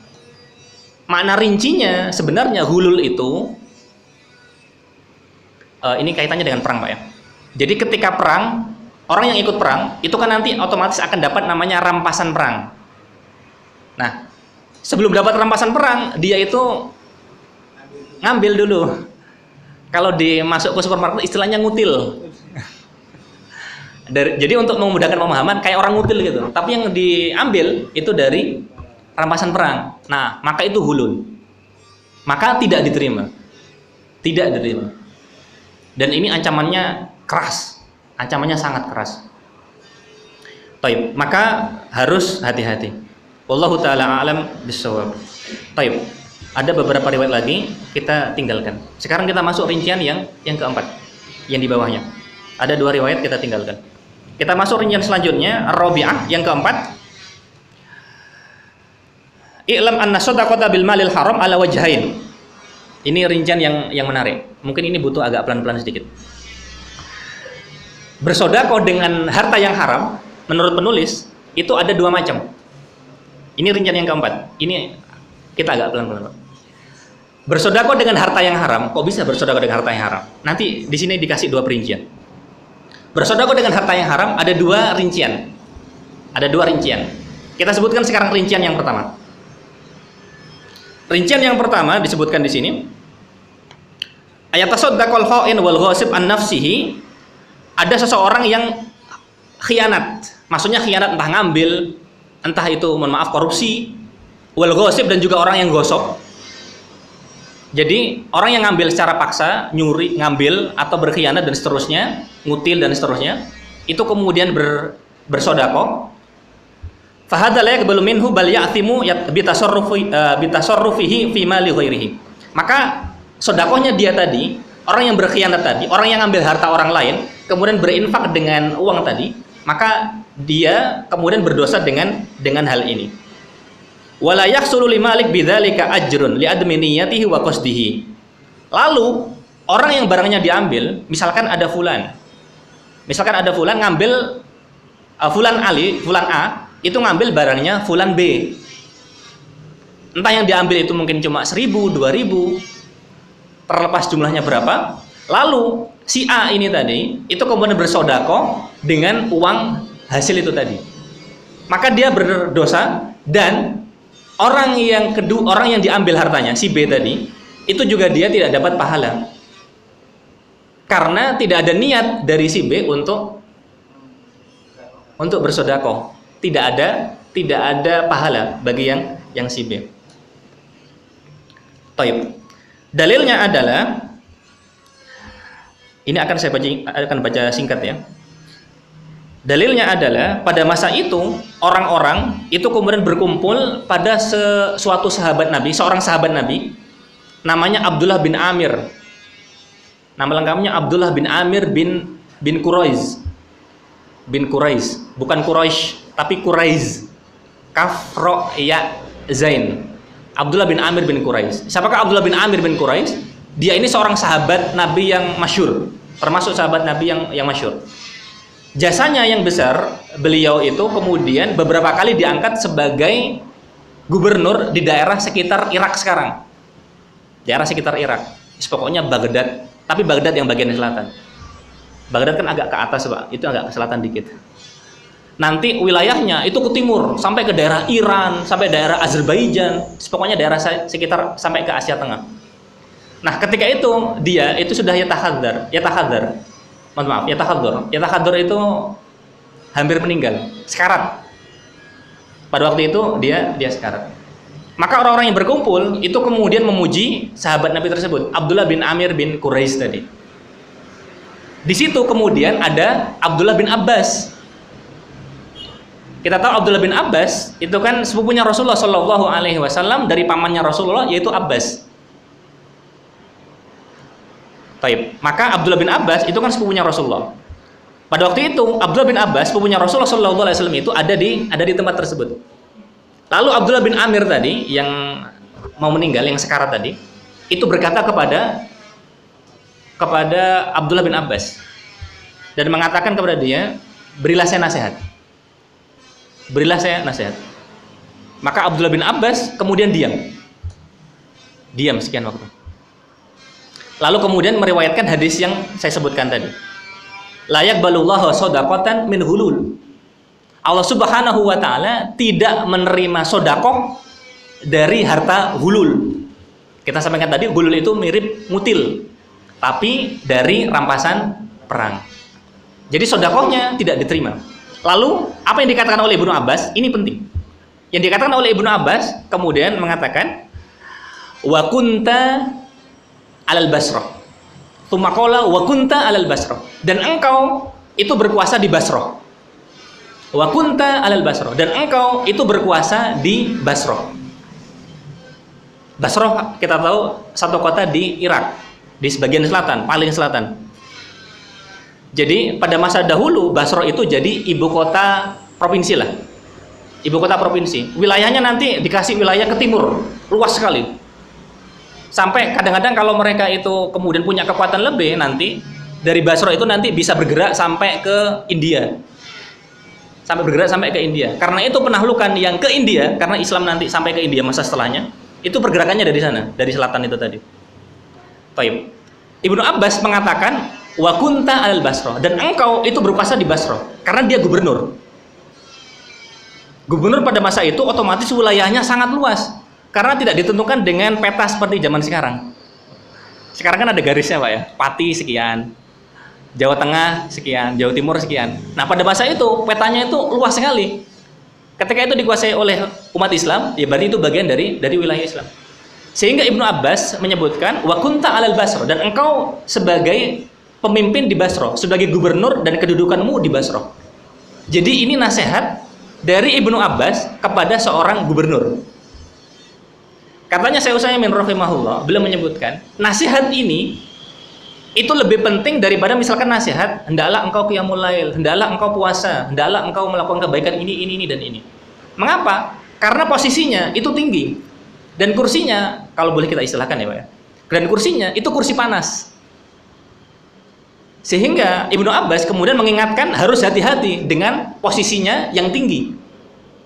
Makna rincinya sebenarnya hulul itu ini kaitannya dengan perang, Pak ya. Jadi ketika perang, orang yang ikut perang itu kan nanti otomatis akan dapat namanya rampasan perang. Nah, sebelum dapat rampasan perang, dia itu ngambil dulu. Kalau masuk ke supermarket istilahnya ngutil. Jadi untuk memudahkan pemahaman kayak orang ngutil gitu. Tapi yang diambil itu dari rampasan perang. Nah, maka itu hulul. Maka tidak diterima. Tidak diterima. Dan ini ancamannya keras. Ancamannya sangat keras. Taib. Maka harus hati-hati. Wallahu taala a'lam bissawab. Taib. Ada beberapa riwayat lagi kita tinggalkan. Sekarang kita masuk rincian yang keempat, yang di bawahnya. Ada dua riwayat kita tinggalkan. Kita masuk rincian selanjutnya, Ar-Rabi'ah yang keempat. I'lam anna shadaqata bil malil haram ala wajhain. Ini rincian yang menarik. Mungkin ini butuh agak pelan-pelan sedikit. Bersedekah dengan harta yang haram, menurut penulis itu ada dua macam. Ini rincian yang keempat. Ini kita agak pelan-pelan. Bersedekah dengan harta yang haram, kok bisa bersedekah dengan harta yang haram? Nanti di sini dikasih dua perincian. Bersedekah dengan harta yang haram ada dua rincian. Ada dua rincian. Kita sebutkan sekarang rincian yang pertama. Rincian yang pertama disebutkan di sini. Ayatasaddaqul kha'in wal ghasib an nafsihi. Ada seseorang yang khianat. Maksudnya khianat entah ngambil, entah itu mohon maaf korupsi, wal ghasib dan juga orang yang gosok. Jadi orang yang ngambil secara paksa, nyuri, ngambil atau berkhianat dan seterusnya, ngutil dan seterusnya, itu kemudian bersedekah. Fahadza la yaqbalu minhu bal ya'timu bitasarrufihi fi mali ghairihi. Maka sedekahnya dia tadi, orang yang berkhianat tadi, orang yang ngambil harta orang lain, kemudian berinfak dengan uang tadi, maka dia kemudian berdosa dengan hal ini. Wala yahsulu limalik bidzalika ajrun li admi niyyatihi wa qasdihi. Lalu orang yang barangnya diambil, misalkan ada fulan ngambil fulan A itu ngambil barangnya fulan B. Entah yang diambil itu mungkin cuma 1.000, 2.000, terlepas jumlahnya berapa. Lalu si A ini tadi itu kemudian bersedekah dengan uang hasil itu tadi. Maka dia berdosa, dan orang yang diambil hartanya si B tadi itu juga dia tidak dapat pahala. Karena tidak ada niat dari si B untuk bersedekah. Tidak ada pahala bagi yang si B. Taib. Dalilnya adalah ini akan baca singkat ya. Dalilnya adalah pada masa itu orang-orang itu kemudian berkumpul pada suatu sahabat Nabi, seorang sahabat Nabi namanya Abdullah bin Amir. Nama lengkapnya Abdullah bin Amir bin Quraiz. Bin Quraiz, bukan Quraisy, tapi Quraiz. Kaf ro ya zain. Abdullah bin Amir bin Quraiz. Siapakah Abdullah bin Amir bin Quraiz? Dia ini seorang sahabat Nabi yang masyhur, termasuk sahabat Nabi yang masyhur. Jasanya yang besar, beliau itu kemudian beberapa kali diangkat sebagai gubernur di daerah sekitar Irak sekarang. Daerah sekitar Irak. Pokoknya Baghdad, tapi Baghdad yang bagian selatan. Baghdad kan agak ke atas, Pak. Itu agak ke selatan dikit. Nanti wilayahnya itu ke timur, sampai ke daerah Iran, sampai daerah Azerbaijan, pokoknya daerah sekitar sampai ke Asia Tengah. Nah, ketika itu dia itu sudah yatahaddar. Mohon maaf, yatahaddar itu hampir meninggal, sekarat. Pada waktu itu dia sekarat. Maka orang-orang yang berkumpul itu kemudian memuji sahabat Nabi tersebut, Abdullah bin Amir bin Quraiz tadi. Di situ kemudian ada Abdullah bin Abbas. Kita tahu Abdullah bin Abbas itu kan sepupunya Rasulullah Shallallahu Alaihi Wasallam dari pamannya Rasulullah, yaitu Abbas. Taib. Maka Abdullah bin Abbas itu kan sepupunya Rasulullah. Pada waktu itu Abdullah bin Abbas sepupunya Rasulullah Shallallahu Alaihi Wasallam itu ada di tempat tersebut. Lalu Abdullah bin Amir tadi yang mau meninggal, yang sekarat tadi, itu berkata kepada Abdullah bin Abbas dan mengatakan kepada dia, berilah saya nasihat. Maka Abdullah bin Abbas kemudian diam sekian waktu. Lalu kemudian meriwayatkan hadis yang saya sebutkan tadi. La yaqbalullahu shadaqatan min hulul. Allah Subhanahu wa taala tidak menerima sedekah dari harta hulul. Kita sampaikan tadi hulul itu mirip mutil, tapi dari rampasan perang. Jadi sedekahnya tidak diterima. Lalu apa yang dikatakan oleh Ibnu Abbas? Ini penting. Yang dikatakan oleh Ibnu Abbas kemudian mengatakan wa kunta alal Basrah. Tsumma qala wa kunta alal Basrah. Dan engkau itu berkuasa di Basrah. Wa kunta alal Basrah. Dan engkau itu berkuasa di Basrah. Basrah kita tahu satu kota di Irak, di sebagian selatan, paling selatan. Jadi pada masa dahulu Basrah itu jadi ibu kota provinsi lah. Ibu kota provinsi. Wilayahnya nanti dikasih wilayah ke timur, luas sekali. Sampai kadang-kadang kalau mereka itu kemudian punya kekuatan lebih, nanti dari Basrah itu nanti bisa bergerak sampai ke India. Sampai ke India. Karena itu penahlukan yang ke India, karena Islam nanti sampai ke India masa setelahnya, itu pergerakannya dari sana, dari selatan itu tadi. Baik. Ibnu Abbas mengatakan wa kunta al Basrah, dan engkau itu berkuasa di Basrah karena dia gubernur. Gubernur pada masa itu otomatis wilayahnya sangat luas karena tidak ditentukan dengan peta seperti zaman sekarang. Sekarang kan ada garisnya, Pak ya. Pati sekian, Jawa Tengah sekian, Jawa Timur sekian. Nah, pada masa itu petanya itu luas sekali. Ketika itu dikuasai oleh umat Islam, ya berarti itu bagian dari wilayah Islam. Sehingga Ibnu Abbas menyebutkan wa kunta alal Basrah, dan engkau sebagai pemimpin di Basrah, sebagai gubernur dan kedudukanmu di Basrah. Jadi ini nasihat dari Ibnu Abbas kepada seorang gubernur. Katanya Syekh Utsaimin rahimahullah, beliau menyebutkan nasihat ini itu lebih penting daripada misalkan nasihat hendaklah engkau qiyamul lail, hendaklah engkau puasa, hendaklah engkau melakukan kebaikan ini dan ini. Mengapa? Karena posisinya itu tinggi dan kursinya, kalau boleh kita istilahkan ya Pak ya, dan kursinya itu kursi panas. Sehingga Ibnu Abbas kemudian mengingatkan harus hati-hati dengan posisinya yang tinggi.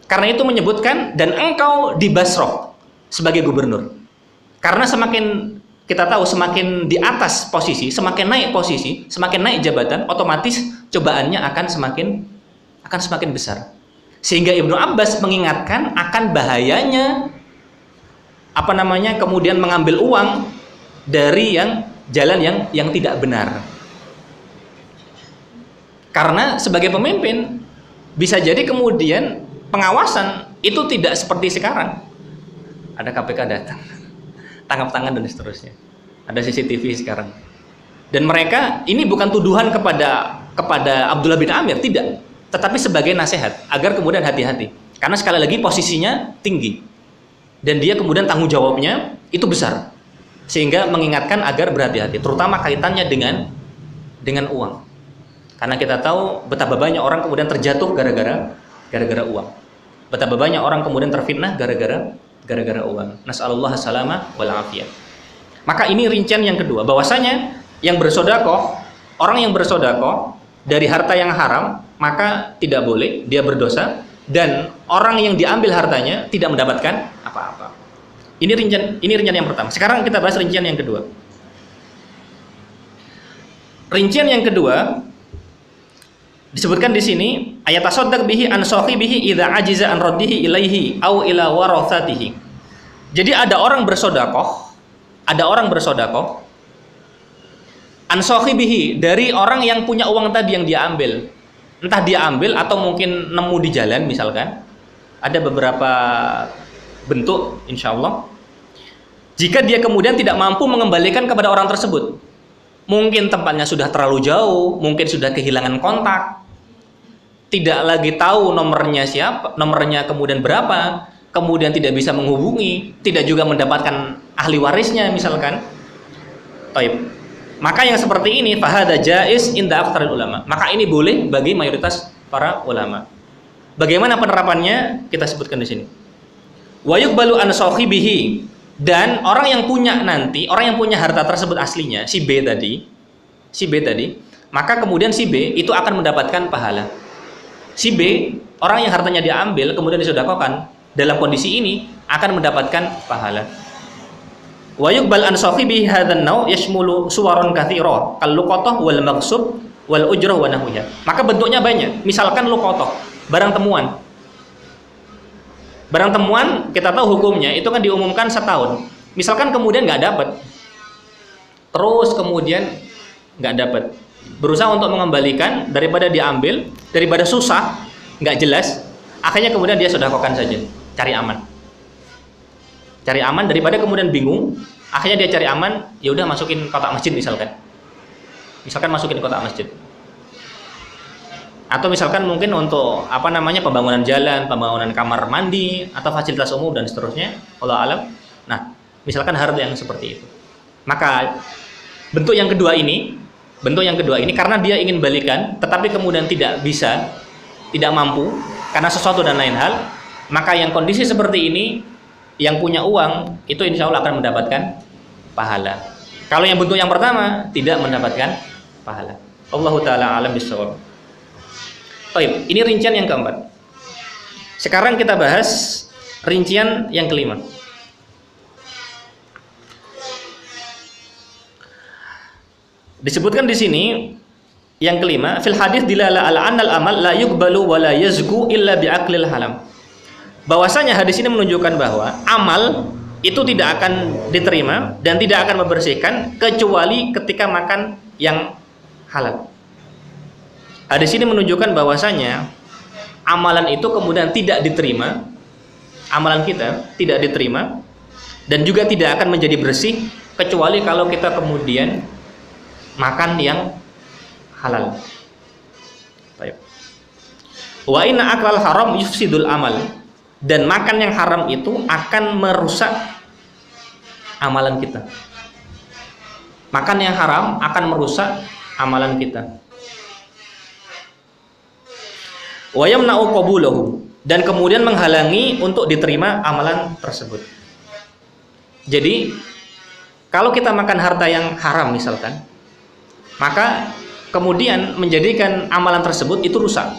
Karena itu menyebutkan dan engkau di Basrah sebagai gubernur. Karena semakin kita tahu semakin di atas posisi, semakin naik posisi, semakin naik jabatan, otomatis cobaannya akan semakin besar. Sehingga Ibnu Abbas mengingatkan akan bahayanya kemudian mengambil uang dari jalan yang tidak benar. Karena sebagai pemimpin bisa jadi kemudian pengawasan itu tidak seperti sekarang. Ada KPK datang, tangkap tangan dan seterusnya. Ada CCTV sekarang. Dan mereka ini bukan tuduhan kepada Abdullah bin Amir, tidak. Tetapi sebagai nasihat agar kemudian hati-hati. Karena sekali lagi posisinya tinggi. Dan dia kemudian tanggung jawabnya itu besar. Sehingga mengingatkan agar berhati-hati, terutama kaitannya dengan uang. Karena kita tahu betapa banyak orang kemudian terjatuh gara-gara uang. Betapa banyak orang kemudian terfitnah gara-gara uang. Nas'alullah salama wal afiyah. Maka ini rincian yang kedua, bahwasanya yang bersedekah, orang yang bersedekah dari harta yang haram, maka tidak boleh, dia berdosa, dan orang yang diambil hartanya tidak mendapatkan apa-apa. Ini rincian yang pertama. Sekarang kita bahas rincian yang kedua. Rincian yang kedua disebutkan di sini, ayat tasaddaq bihi an sahibihi idza ajiza an raddihi ilaihi au ila warathatihi. Jadi ada orang bersedekah an sahibihi, dari orang yang punya uang tadi yang dia ambil. Entah dia ambil atau mungkin nemu di jalan misalkan. Ada beberapa bentuk insyaallah. Jika dia kemudian tidak mampu mengembalikan kepada orang tersebut, mungkin tempatnya sudah terlalu jauh, mungkin sudah kehilangan kontak, tidak lagi tahu nomornya kemudian berapa, kemudian tidak bisa menghubungi, tidak juga mendapatkan ahli warisnya misalkan. Taib. Maka yang seperti ini fahada jaiz inda aktsarul ulama. Maka ini boleh bagi mayoritas para ulama. Bagaimana penerapannya? Kita sebutkan di sini. Wa yuqbalu an sahibihi, dan orang yang punya harta tersebut aslinya si B tadi, maka kemudian si B itu akan mendapatkan pahala. Si B, orang yang hartanya diambil kemudian disedekahkan, dalam kondisi ini akan mendapatkan pahala. Wa yuqbal an sahibi hadzal nau' yashmulu suwaron katsira kal luqatah wal maghsub wal ujrah wa nahwiha. Maka bentuknya banyak. Misalkan luqatah, barang temuan. Barang temuan kita tahu hukumnya itu kan diumumkan setahun. Misalkan kemudian nggak dapat, terus kemudian nggak dapat, berusaha untuk mengembalikan, daripada diambil, daripada susah, nggak jelas, akhirnya kemudian dia sedekahkan saja, cari aman daripada kemudian bingung. Akhirnya dia cari aman, ya udah masukin kotak masjid misalkan masukin kotak masjid. Atau misalkan mungkin untuk pembangunan jalan, pembangunan kamar mandi atau fasilitas umum dan seterusnya, wallahu alam. Nah, misalkan harta yang seperti itu. Maka bentuk yang kedua ini karena dia ingin balikan tetapi kemudian tidak mampu karena sesuatu dan lain hal, maka yang kondisi seperti ini yang punya uang itu insya Allah akan mendapatkan pahala. Kalau yang bentuk yang pertama tidak mendapatkan pahala. Allahu taala alam bisawab. Baik, ini rincian yang keempat. Sekarang kita bahas rincian yang kelima. Disebutkan di sini yang kelima, fil hadis dilala ala annal amal la yuqbalu wa la yazku illa bi aqlil halam. Bahwasanya hadis ini menunjukkan bahwa amal itu tidak akan diterima dan tidak akan membersihkan kecuali ketika makan yang halal. Hadis ini menunjukkan bahwasanya amalan itu kemudian tidak diterima, amalan kita tidak diterima dan juga tidak akan menjadi bersih kecuali kalau kita kemudian makan yang halal. Baik. Wa inna aklal haram yufsidul amal. Dan makan yang haram itu akan merusak amalan kita. Makan yang haram akan merusak amalan kita. Wa yamna'u qabulahu, dan kemudian menghalangi untuk diterima amalan tersebut. Jadi kalau kita makan harta yang haram misalkan, maka kemudian menjadikan amalan tersebut itu rusak.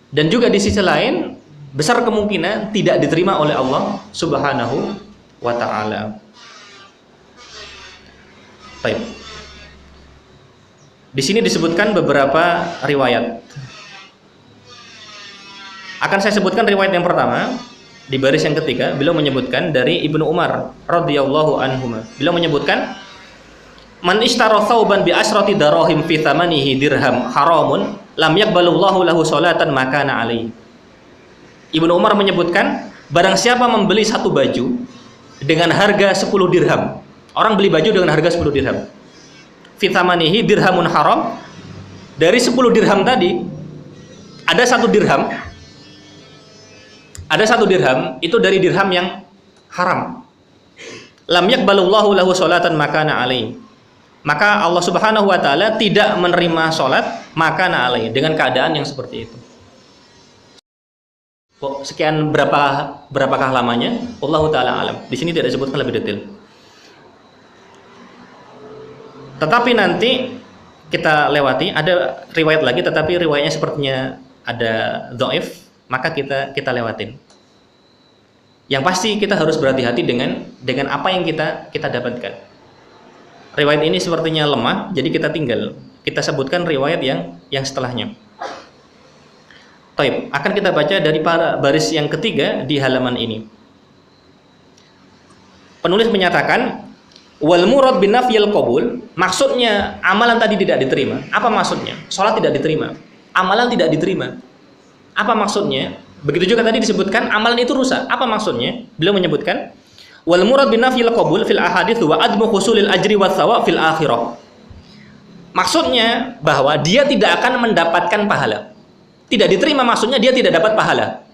Dan juga di sisi lain besar kemungkinan tidak diterima oleh Allah Subhanahu wa ta'ala. Baik. Di sini disebutkan beberapa riwayat. Akan saya sebutkan riwayat yang pertama di baris yang ketiga. Beliau menyebutkan dari Ibnu Umar radhiyallahu anhuma. Beliau menyebutkan, man ishtara thawban bi asrati darahim fi thamanihi dirham haramun lam yaqbalullahu lahu salatan makana alaihi. Ibnu Umar menyebutkan, barang siapa membeli satu baju dengan harga 10 dirham. Orang beli baju dengan harga 10 dirham. Fi thamanihi dirhamun haram. Dari 10 dirham tadi ada satu dirham. Ada satu dirham itu dari dirham yang haram. Lam yaqbalullahu lahu salatan makana alaihi. Maka Allah Subhanahu wa taala tidak menerima salat makana alaihi, dengan keadaan yang seperti itu. Sekian berapakah lamanya? Wallahu taala alam. Di sini tidak disebutkan lebih detail. Tetapi nanti kita lewati, ada riwayat lagi tetapi riwayatnya sepertinya ada dhaif, maka kita lewatin. Yang pasti kita harus berhati-hati dengan apa yang kita dapatkan. Riwayat ini sepertinya lemah, jadi kita tinggal. Kita sebutkan riwayat yang setelahnya. Taib, akan kita baca dari baris yang ketiga di halaman ini. Penulis menyatakan, wal murad bin nafyil qabul, maksudnya amalan tadi tidak diterima. Apa maksudnya? Salat tidak diterima, amalan tidak diterima. Apa maksudnya? Begitu juga tadi disebutkan amalan itu rusak. Apa maksudnya? Beliau menyebutkan, wal murad bin nafyil qabul fil ahadits wa admu husulil ajri was thawab fil akhirah. Maksudnya bahwa dia tidak akan mendapatkan pahala. Tidak diterima maksudnya dia tidak dapat pahala.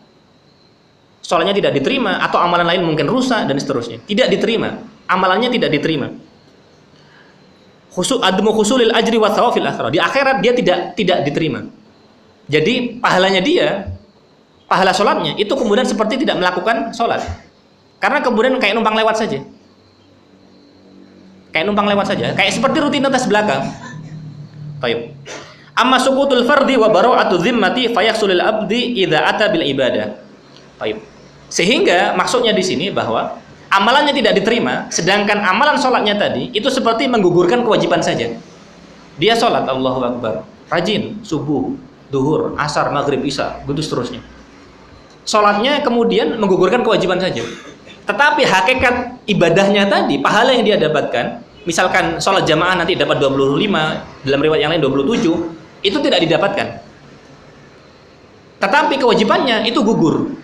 Soalnya tidak diterima, atau amalan lain mungkin rusak dan seterusnya. Tidak diterima, amalannya tidak diterima. Admu husulil ajri wa thawab fil akhirah. Di akhirat dia tidak diterima. Jadi pahalanya dia, pahala sholatnya itu kemudian seperti tidak melakukan sholat. Karena kemudian kayak numpang lewat saja. Kayak seperti rutinitas belaka. Baik. Amma suqutul fardi wa bara'atu dhimmati fayahsulul abdi idza ata bil ibadah. Baik. Sehingga maksudnya di sini bahwa amalannya tidak diterima, sedangkan amalan sholatnya tadi itu seperti menggugurkan kewajiban saja. Dia sholat Allahu Akbar, rajin, subuh, duhur, asar, maghrib, isya, begitu seterusnya. Sholatnya kemudian menggugurkan kewajiban saja. Tetapi hakikat ibadahnya tadi, pahala yang dia dapatkan, misalkan sholat jamaah nanti dapat 25, dalam riwayat yang lain 27, itu tidak didapatkan. Tetapi kewajibannya itu gugur.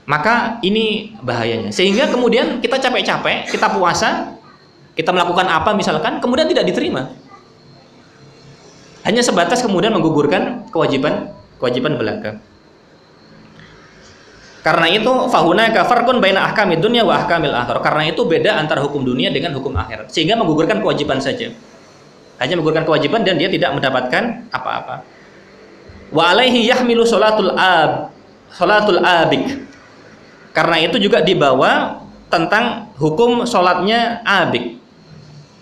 Maka ini bahayanya. Sehingga kemudian kita capek-capek, kita puasa, kita melakukan apa misalkan, kemudian tidak diterima. Hanya sebatas kemudian menggugurkan kewajiban belaka. Karena itu fahunaka farqun baina ahkamid dunya wa ahkamil akhirah. Karena itu beda antara hukum dunia dengan hukum akhirat. Sehingga menggugurkan kewajiban saja. Hanya menggugurkan kewajiban dan dia tidak mendapatkan apa-apa. Wa alaihi yahmilu salatul abik. Karena itu juga dibawa tentang hukum sholatnya abik.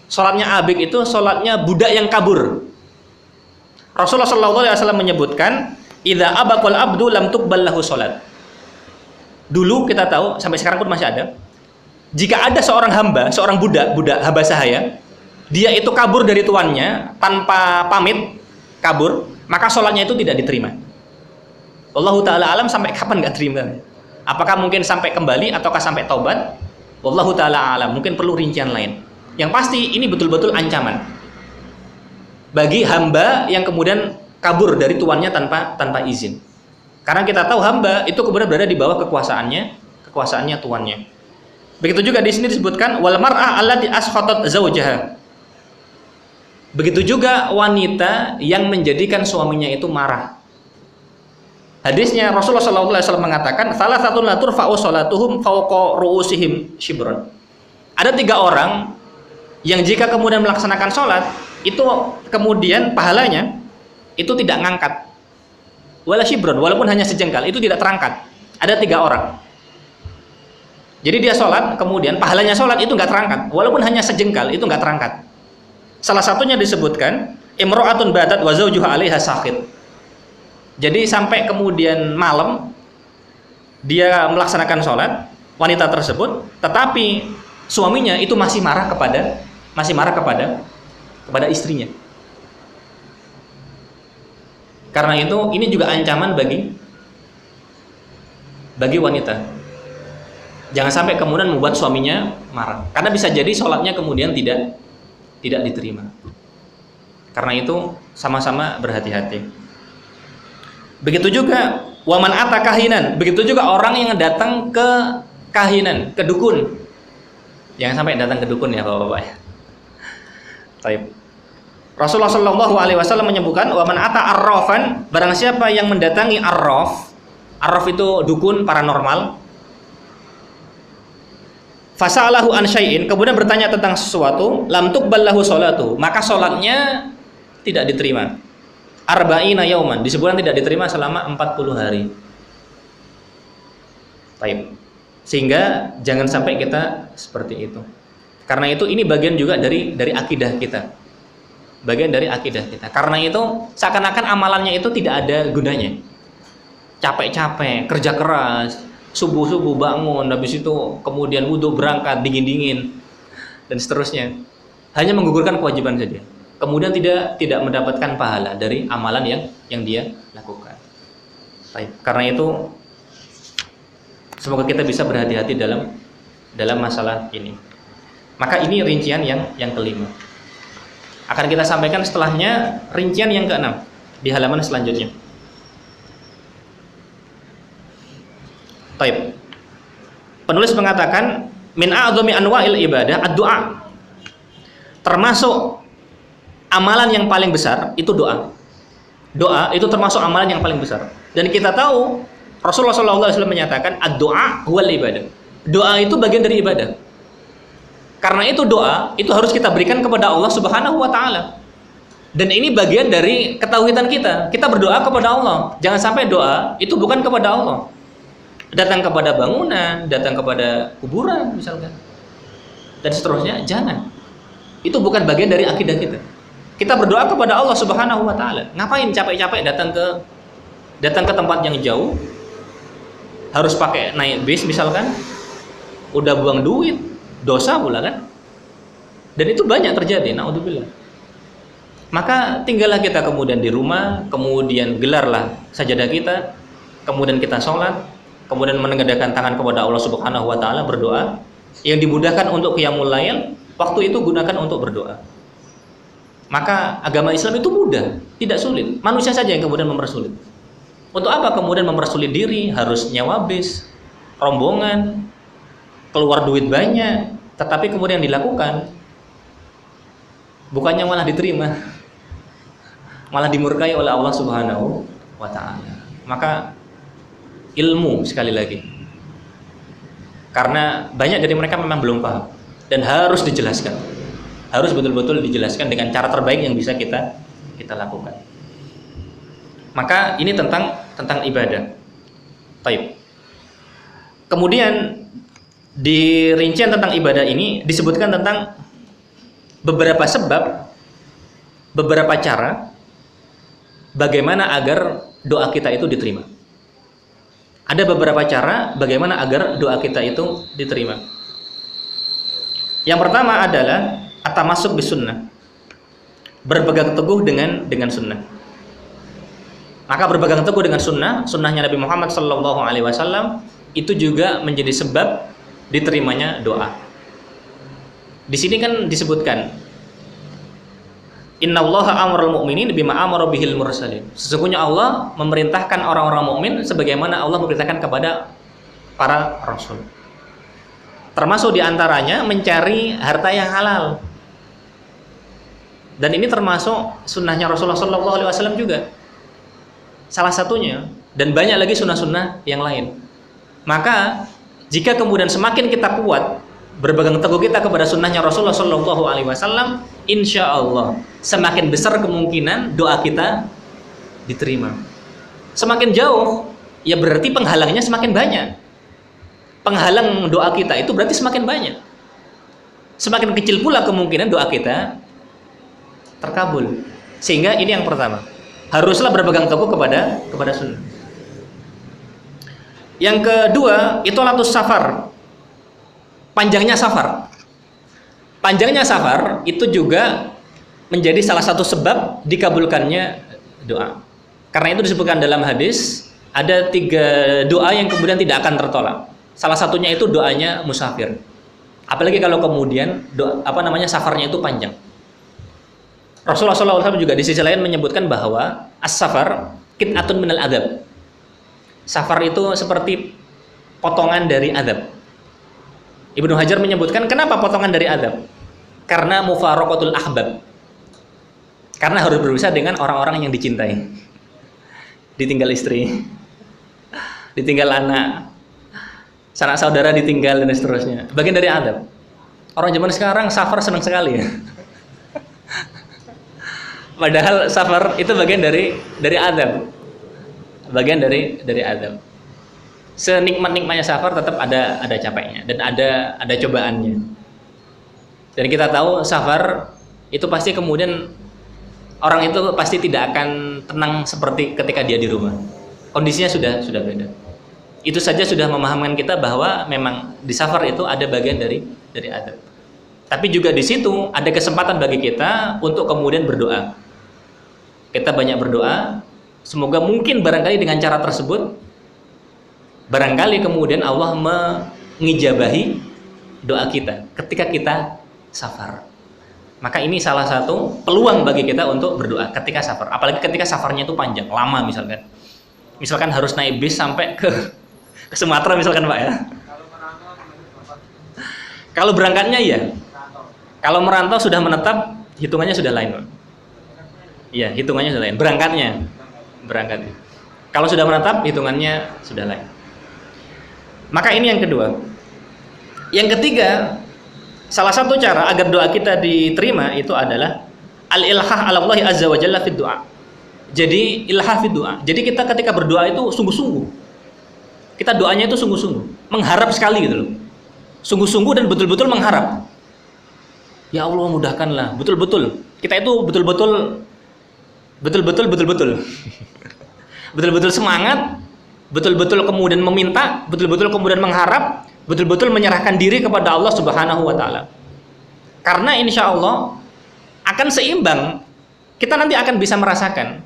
Sholatnya abik itu sholatnya budak yang kabur. Rasulullah SAW menyebutkan, idza abaqal abdu lam tuqbal lahu sholat. Dulu kita tahu, sampai sekarang pun masih ada, jika ada seorang hamba, seorang budak hamba sahaya, dia itu kabur dari tuannya tanpa pamit, kabur, maka sholatnya itu tidak diterima. Wallahu ta'ala alam, sampai kapan nggak terima? Apakah mungkin sampai kembali ataukah sampai taubat? Wallahu ta'ala alam, mungkin perlu rincian lain. Yang pasti ini betul-betul ancaman bagi hamba yang kemudian kabur dari tuannya tanpa izin. Karena kita tahu hamba itu kemudian berada di bawah kekuasaannya tuannya. Begitu juga di sini disebutkan wal mar'ah allati askhatat zaujaha. Begitu juga wanita yang menjadikan suaminya itu marah. Hadisnya Rasulullah SAW mengatakan, salah satu la turfa'u sholatuhum fawqa ru'usihim shibron. Ada 3 orang yang jika kemudian melaksanakan sholat, itu kemudian pahalanya itu tidak ngangkat. Wala shibron, walaupun hanya sejengkal, itu tidak terangkat. Ada 3 orang. Jadi dia sholat, kemudian pahalanya sholat itu nggak terangkat, walaupun hanya sejengkal, itu nggak terangkat. Salah satunya disebutkan imra'atun batat wa zawjuha 'alaiha sakhit. Jadi sampai kemudian malam dia melaksanakan sholat, wanita tersebut, tetapi suaminya itu masih marah kepada istrinya. Karena itu ini juga ancaman bagi wanita. Jangan sampai kemudian membuat suaminya marah. Karena bisa jadi sholatnya kemudian tidak diterima. Karena itu sama-sama berhati-hati. Begitu juga waman ata kahinan. Begitu juga orang yang datang ke kahinan, ke dukun. Jangan sampai datang ke dukun ya Bapak-bapak ya. Baik. Rasulullah SAW menyebutkan waman ata arrafan, barang siapa yang mendatangi arraf. Arraf itu dukun paranormal. Fasa'alahu an syai'in, kemudian bertanya tentang sesuatu, lam tuqbal lahu sholatu, maka sholatnya tidak diterima. Arba'ina yauman, disebutkan tidak diterima selama 40 hari. Baik. Sehingga jangan sampai kita seperti itu. Karena itu ini bagian juga dari akidah kita. Bagian dari akidah kita. Karena itu seakan-akan amalannya itu tidak ada gunanya. Capek-capek, kerja keras, subuh-subuh bangun, habis itu kemudian wudhu berangkat dingin-dingin dan seterusnya, hanya menggugurkan kewajiban saja, kemudian tidak mendapatkan pahala dari amalan yang dia lakukan. Baik. Karena itu semoga kita bisa berhati-hati dalam masalah ini. Maka ini rincian yang kelima. Akan kita sampaikan setelahnya rincian yang keenam di halaman selanjutnya. Taib. Penulis mengatakan min a'dhami anwa'il ibadah ad-du'a. Termasuk amalan yang paling besar itu doa. Doa itu termasuk amalan yang paling besar. Dan kita tahu Rasulullah SAW menyatakan ad-du'a huwal ibadah. Doa itu bagian dari ibadah. Karena itu doa itu harus kita berikan kepada Allah Subhanahu wa taala. Dan ini bagian dari ketauhidan kita. Kita berdoa kepada Allah. Jangan sampai doa itu bukan kepada Allah. Datang kepada bangunan, datang kepada kuburan misalkan, dan seterusnya, jangan. Itu bukan bagian dari akidah kita. Kita berdoa kepada Allah Subhanahu wa taala. Ngapain capek-capek datang ke tempat yang jauh? Harus pakai naik bis misalkan. Udah buang duit, dosa pula kan? Dan itu banyak terjadi, naudzubillah. Maka tinggallah kita kemudian di rumah, kemudian gelarlah sajadah kita, kemudian kita sholat, kemudian menengadahkan tangan kepada Allah Subhanahu wa taala, berdoa. Yang dimudahkan untuk qiyamul lail, waktu itu gunakan untuk berdoa. Maka agama Islam itu mudah, tidak sulit. Manusia saja yang kemudian mempersulit. Untuk apa kemudian mempersulit diri? Harus nyawa bis, rombongan, keluar duit banyak, tetapi kemudian dilakukan, bukannya malah diterima, malah dimurkai oleh Allah Subhanahu wa taala. Maka ilmu sekali lagi, karena banyak dari mereka memang belum paham dan harus dijelaskan, harus betul-betul dijelaskan dengan cara terbaik yang bisa kita lakukan. Maka ini tentang ibadah. Baik. Kemudian di rincian tentang ibadah ini disebutkan tentang beberapa sebab, beberapa cara bagaimana agar doa kita itu diterima. Ada beberapa cara bagaimana agar doa kita itu diterima. Yang pertama adalah at-tamassuk bis sunnah. Berpegang teguh dengan sunnah. Maka berpegang teguh dengan sunnahnya Nabi Muhammad SAW itu juga menjadi sebab diterimanya doa. Di sini kan disebutkan Innallaha amral mu'minin bima amara bihil mursalin. Sesungguhnya Allah memerintahkan orang-orang mukmin sebagaimana Allah memerintahkan kepada para rasul. Termasuk diantaranya mencari harta yang halal. Dan ini termasuk sunnahnya Rasulullah SAW juga. Salah satunya, dan banyak lagi sunnah-sunnah yang lain. Maka jika kemudian semakin kita kuat berpegang teguh kita kepada sunnahnya Rasulullah SAW, insya Allah semakin besar kemungkinan doa kita diterima. Semakin jauh, ya berarti penghalangnya semakin banyak. Penghalang doa kita itu berarti semakin banyak. Semakin kecil pula kemungkinan doa kita terkabul. Sehingga ini yang pertama, haruslah berpegang teguh kepada sunnah. Yang kedua, itolatus safar. Panjangnya safar. Panjangnya safar itu juga menjadi salah satu sebab dikabulkannya doa. Karena itu disebutkan dalam hadis, ada 3 doa yang kemudian tidak akan tertolak. Salah satunya itu doanya musafir. Apalagi kalau kemudian safarnya itu panjang. Rasulullah SAW juga di sisi lain menyebutkan bahwa as-safar qit'atun minal adab. Safar itu seperti potongan dari adab. Ibnu Hajar menyebutkan kenapa potongan dari adab? Karena mufaraqatul ahbab. Karena harus berusaha dengan orang-orang yang dicintai. Ditinggal istri, ditinggal anak, sanak saudara ditinggal dan seterusnya. Bagian dari adab. Orang zaman sekarang safar senang sekali ya. Padahal safar itu bagian dari adab. Bagian dari adab. Senikmat-nikmatnya safar tetap ada capeknya dan ada cobaannya. Dan kita tahu safar itu pasti kemudian orang itu pasti tidak akan tenang seperti ketika dia di rumah. Kondisinya sudah beda. Itu saja sudah memahamkan kita bahwa memang di safar itu ada bagian dari adab. Tapi juga di situ ada kesempatan bagi kita untuk kemudian berdoa. Kita banyak berdoa, semoga mungkin barangkali dengan cara tersebut barangkali kemudian Allah mengijabahi doa kita ketika kita safar. Maka ini salah satu peluang bagi kita untuk berdoa ketika safar. Apalagi ketika safarnya itu panjang, lama misalkan. Misalkan harus naik bis sampai ke Sumatera misalkan Pak ya. Kalau berangkatnya ya. Kalau merantau sudah menetap, hitungannya sudah lain Pak. Iya, hitungannya sudah lain. Berangkatnya. Kalau sudah menetap, hitungannya sudah lain. Maka ini yang kedua. Yang ketiga, salah satu cara agar doa kita diterima itu adalah al-ilhah 'ala Allah azza wa jalla fid du'a. Jadi ilhah fid du'a. Jadi kita ketika berdoa itu sungguh-sungguh. Kita doanya itu sungguh-sungguh, mengharap sekali gitu loh. Sungguh-sungguh dan betul-betul mengharap. Ya Allah mudahkanlah, betul-betul. Kita itu betul-betul betul-betul semangat, betul-betul kemudian meminta, betul-betul kemudian mengharap, betul-betul menyerahkan diri kepada Allah Subhanahu wa taala. Karena insya Allah akan seimbang, kita nanti akan bisa merasakan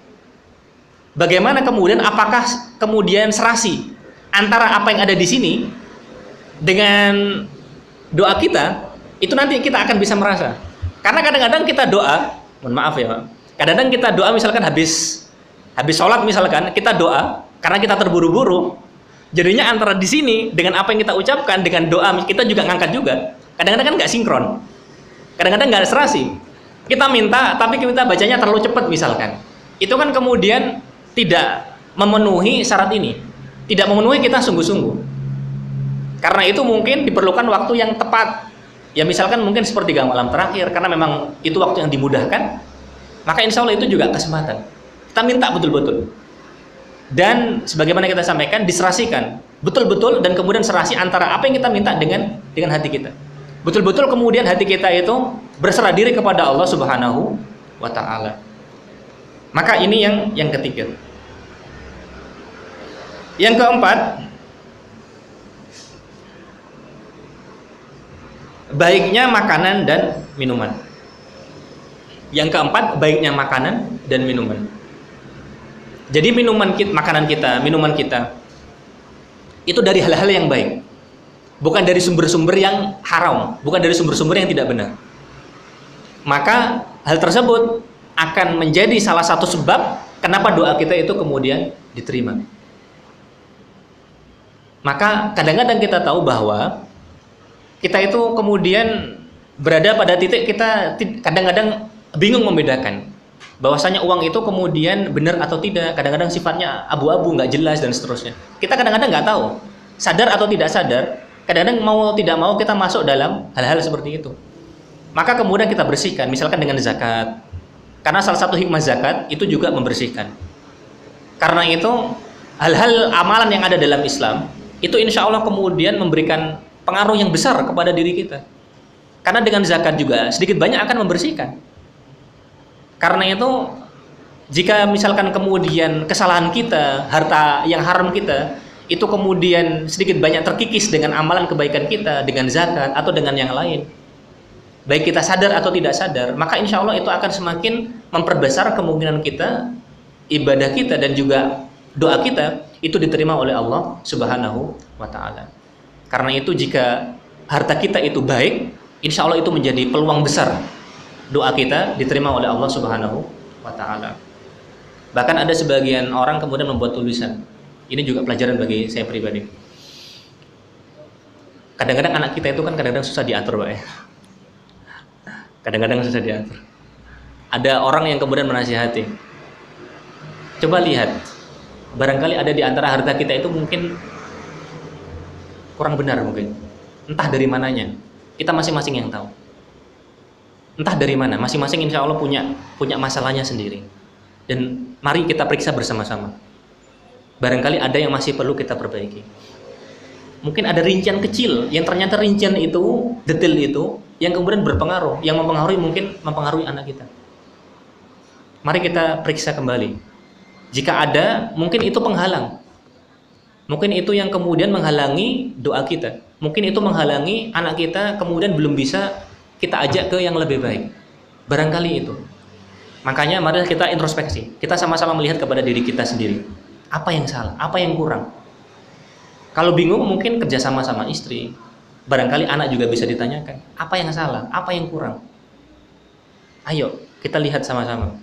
bagaimana kemudian apakah kemudian serasi antara apa yang ada di sini dengan doa kita, itu nanti kita akan bisa merasa. Karena kadang-kadang kita doa, mohon maaf ya Pak, kadang-kadang kita doa misalkan habis sholat misalkan, kita doa karena kita terburu-buru, jadinya antara di sini dengan apa yang kita ucapkan dengan doa kita juga ngangkat juga. Kadang-kadang kan nggak sinkron, kadang-kadang nggak serasi. Kita minta tapi kita bacanya terlalu cepat misalkan, itu kan kemudian tidak memenuhi syarat ini, tidak memenuhi kita sungguh-sungguh. Karena itu mungkin diperlukan waktu yang tepat. Ya misalkan mungkin sepertiga malam terakhir, karena memang itu waktu yang dimudahkan, maka insya Allah itu juga kesempatan. Kita minta betul-betul. Dan sebagaimana kita sampaikan, diserasikan betul-betul dan kemudian serasi antara apa yang kita minta dengan hati kita. Betul-betul kemudian hati kita itu berserah diri kepada Allah Subhanahu wa taala. Maka ini yang ketiga. Yang keempat, baiknya makanan dan minuman. Yang keempat, baiknya makanan dan minuman. Jadi makanan kita, minuman kita itu dari hal-hal yang baik, bukan dari sumber-sumber yang haram, bukan dari sumber-sumber yang tidak benar. Maka hal tersebut akan menjadi salah satu sebab kenapa doa kita itu kemudian diterima. Maka kadang-kadang kita tahu bahwa kita itu kemudian berada pada titik kita kadang-kadang bingung membedakan bahwasanya uang itu kemudian benar atau tidak. Kadang-kadang sifatnya abu-abu, nggak jelas dan seterusnya. Kita kadang-kadang nggak tahu, sadar atau tidak sadar. Kadang-kadang mau tidak mau kita masuk dalam hal-hal seperti itu. Maka kemudian kita bersihkan, misalkan dengan zakat. Karena salah satu hikmah zakat itu juga membersihkan. Karena itu hal-hal amalan yang ada dalam Islam itu insya Allah kemudian memberikan pengaruh yang besar kepada diri kita. Karena dengan zakat juga sedikit banyak akan membersihkan. Karena itu jika misalkan kemudian kesalahan kita, harta yang haram kita itu kemudian sedikit banyak terkikis dengan amalan kebaikan kita, dengan zakat atau dengan yang lain, baik kita sadar atau tidak sadar, maka insya Allah itu akan semakin memperbesar kemungkinan kita, ibadah kita dan juga doa kita itu diterima oleh Allah Subhanahu wa Ta'ala. Karena itu jika harta kita itu baik, insya Allah itu menjadi peluang besar doa kita diterima oleh Allah Subhanahu wa Ta'ala. Bahkan ada sebagian orang kemudian membuat tulisan. Ini juga pelajaran bagi saya pribadi. Kadang-kadang anak kita itu kan kadang-kadang susah diatur, Pak ya. Kadang-kadang susah diatur. Ada orang yang kemudian menasihati. Coba lihat, barangkali ada di antara harta kita itu mungkin kurang benar mungkin. Entah dari mananya. Kita masing-masing yang tahu. Entah dari mana, masing-masing insya Allah punya masalahnya sendiri. Dan mari kita periksa bersama-sama. Barangkali ada yang masih perlu kita perbaiki. Mungkin ada rincian kecil yang ternyata rincian itu, detail itu yang kemudian berpengaruh, yang mempengaruhi anak kita. Mari kita periksa kembali. Jika ada, mungkin itu penghalang. Mungkin itu yang kemudian menghalangi doa kita. Mungkin itu menghalangi anak kita kemudian belum bisa kita ajak ke yang lebih baik. Barangkali itu. Makanya mari kita introspeksi. Kita sama-sama melihat kepada diri kita sendiri. Apa yang salah? Apa yang kurang? Kalau bingung mungkin kerjasama sama istri. Barangkali anak juga bisa ditanyakan. Apa yang salah? Apa yang kurang? Ayo kita lihat sama-sama.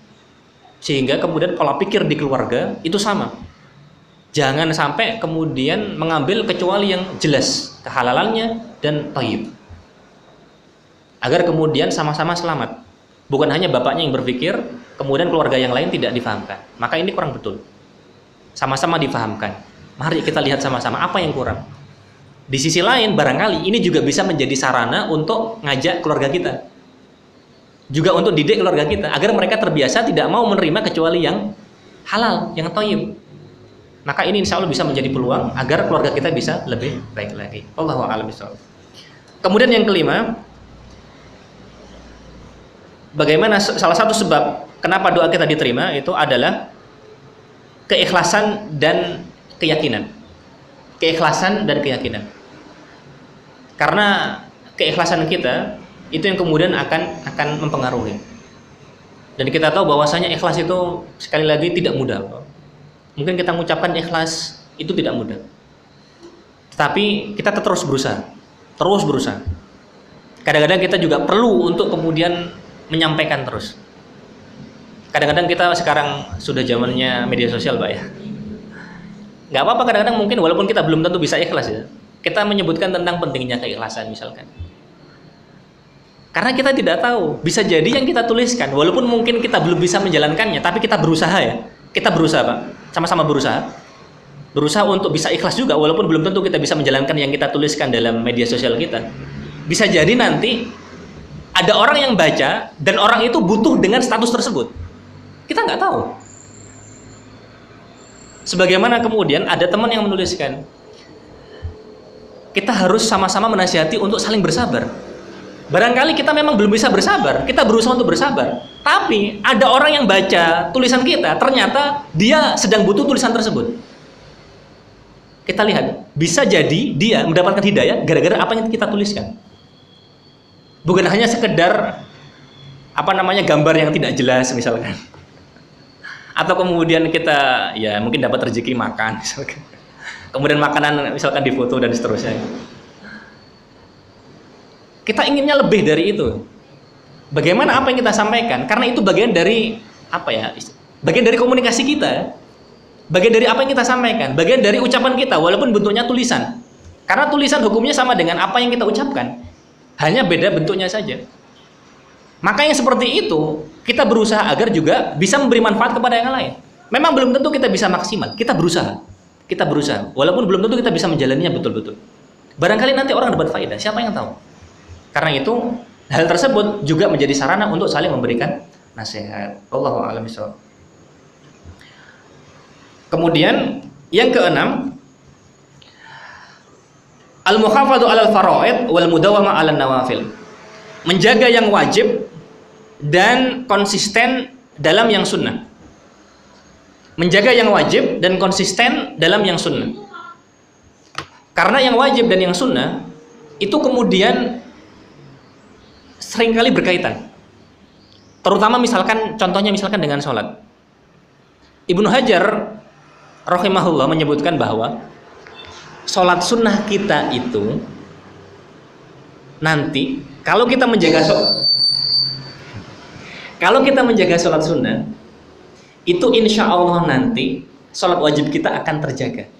Sehingga kemudian pola pikir di keluarga itu sama. Jangan sampai kemudian mengambil kecuali yang jelas kehalalannya dan thayyib. Agar kemudian sama-sama selamat. Bukan hanya bapaknya yang berpikir, kemudian keluarga yang lain tidak difahamkan. Maka ini kurang betul. Sama-sama difahamkan. Mari kita lihat sama-sama apa yang kurang. Di sisi lain, barangkali ini juga bisa menjadi sarana untuk ngajak keluarga kita. Juga untuk didik keluarga kita. Agar mereka terbiasa tidak mau menerima kecuali yang halal, yang thayyib. Maka ini insya Allah bisa menjadi peluang agar keluarga kita bisa lebih baik lagi. Wallahu a'lam bishawab. Kemudian yang kelima, bagaimana salah satu sebab kenapa doa kita diterima itu adalah keikhlasan dan keyakinan. Keikhlasan dan keyakinan. Karena keikhlasan kita itu yang kemudian akan mempengaruhi. Dan kita tahu bahwasanya ikhlas itu sekali lagi tidak mudah. Mungkin kita mengucapkan ikhlas itu tidak mudah. Tetapi kita terus berusaha. Terus berusaha. Kadang-kadang kita juga perlu untuk kemudian menyampaikan terus. Kadang-kadang kita sekarang sudah zamannya media sosial, Pak ya. Nggak apa-apa kadang-kadang mungkin walaupun kita belum tentu bisa ikhlas ya. Kita menyebutkan tentang pentingnya keikhlasan misalkan. Karena kita tidak tahu, bisa jadi yang kita tuliskan walaupun mungkin kita belum bisa menjalankannya, tapi kita berusaha ya. Kita berusaha, Pak. Sama-sama berusaha. Berusaha untuk bisa ikhlas juga walaupun belum tentu kita bisa menjalankan yang kita tuliskan dalam media sosial kita. Bisa jadi nanti ada orang yang baca dan orang itu butuh dengan status tersebut. Kita nggak tahu. Sebagaimana kemudian ada teman yang menuliskan, kita harus sama-sama menasihati untuk saling bersabar. Barangkali kita memang belum bisa bersabar, kita berusaha untuk bersabar. Tapi ada orang yang baca tulisan kita, ternyata dia sedang butuh tulisan tersebut. Kita lihat, bisa jadi dia mendapatkan hidayah gara-gara apa yang kita tuliskan. Bukan hanya sekedar gambar yang tidak jelas misalkan. Atau kemudian kita ya mungkin dapat rezeki makan misalkan. Kemudian makanan misalkan difoto dan seterusnya. Kita inginnya lebih dari itu. Bagaimana apa yang kita sampaikan? Karena itu bagian dari bagian dari komunikasi kita. Bagian dari apa yang kita sampaikan, bagian dari ucapan kita walaupun bentuknya tulisan. Karena tulisan hukumnya sama dengan apa yang kita ucapkan. Hanya beda bentuknya saja. Maka yang seperti itu kita berusaha agar juga bisa memberi manfaat kepada yang lain. Memang belum tentu kita bisa maksimal, kita berusaha. Kita berusaha, walaupun belum tentu kita bisa menjalaninya betul-betul. Barangkali nanti orang dapat faedah, siapa yang tahu? Karena itu hal tersebut juga menjadi sarana untuk saling memberikan nasihat. Wallahu a'lam bishawab. Kemudian yang keenam, al-muhafadhu 'alal faraid wal mudawamah 'alan nawafil. Menjaga yang wajib dan konsisten dalam yang sunnah. Menjaga yang wajib dan konsisten dalam yang sunnah. Karena yang wajib dan yang sunnah itu kemudian seringkali berkaitan. Terutama contohnya misalkan dengan sholat. Ibnu Hajar rahimahullah menyebutkan bahwa sholat sunnah kita itu nanti kalau kita menjaga sholat sunnah itu insya Allah nanti sholat wajib kita akan terjaga.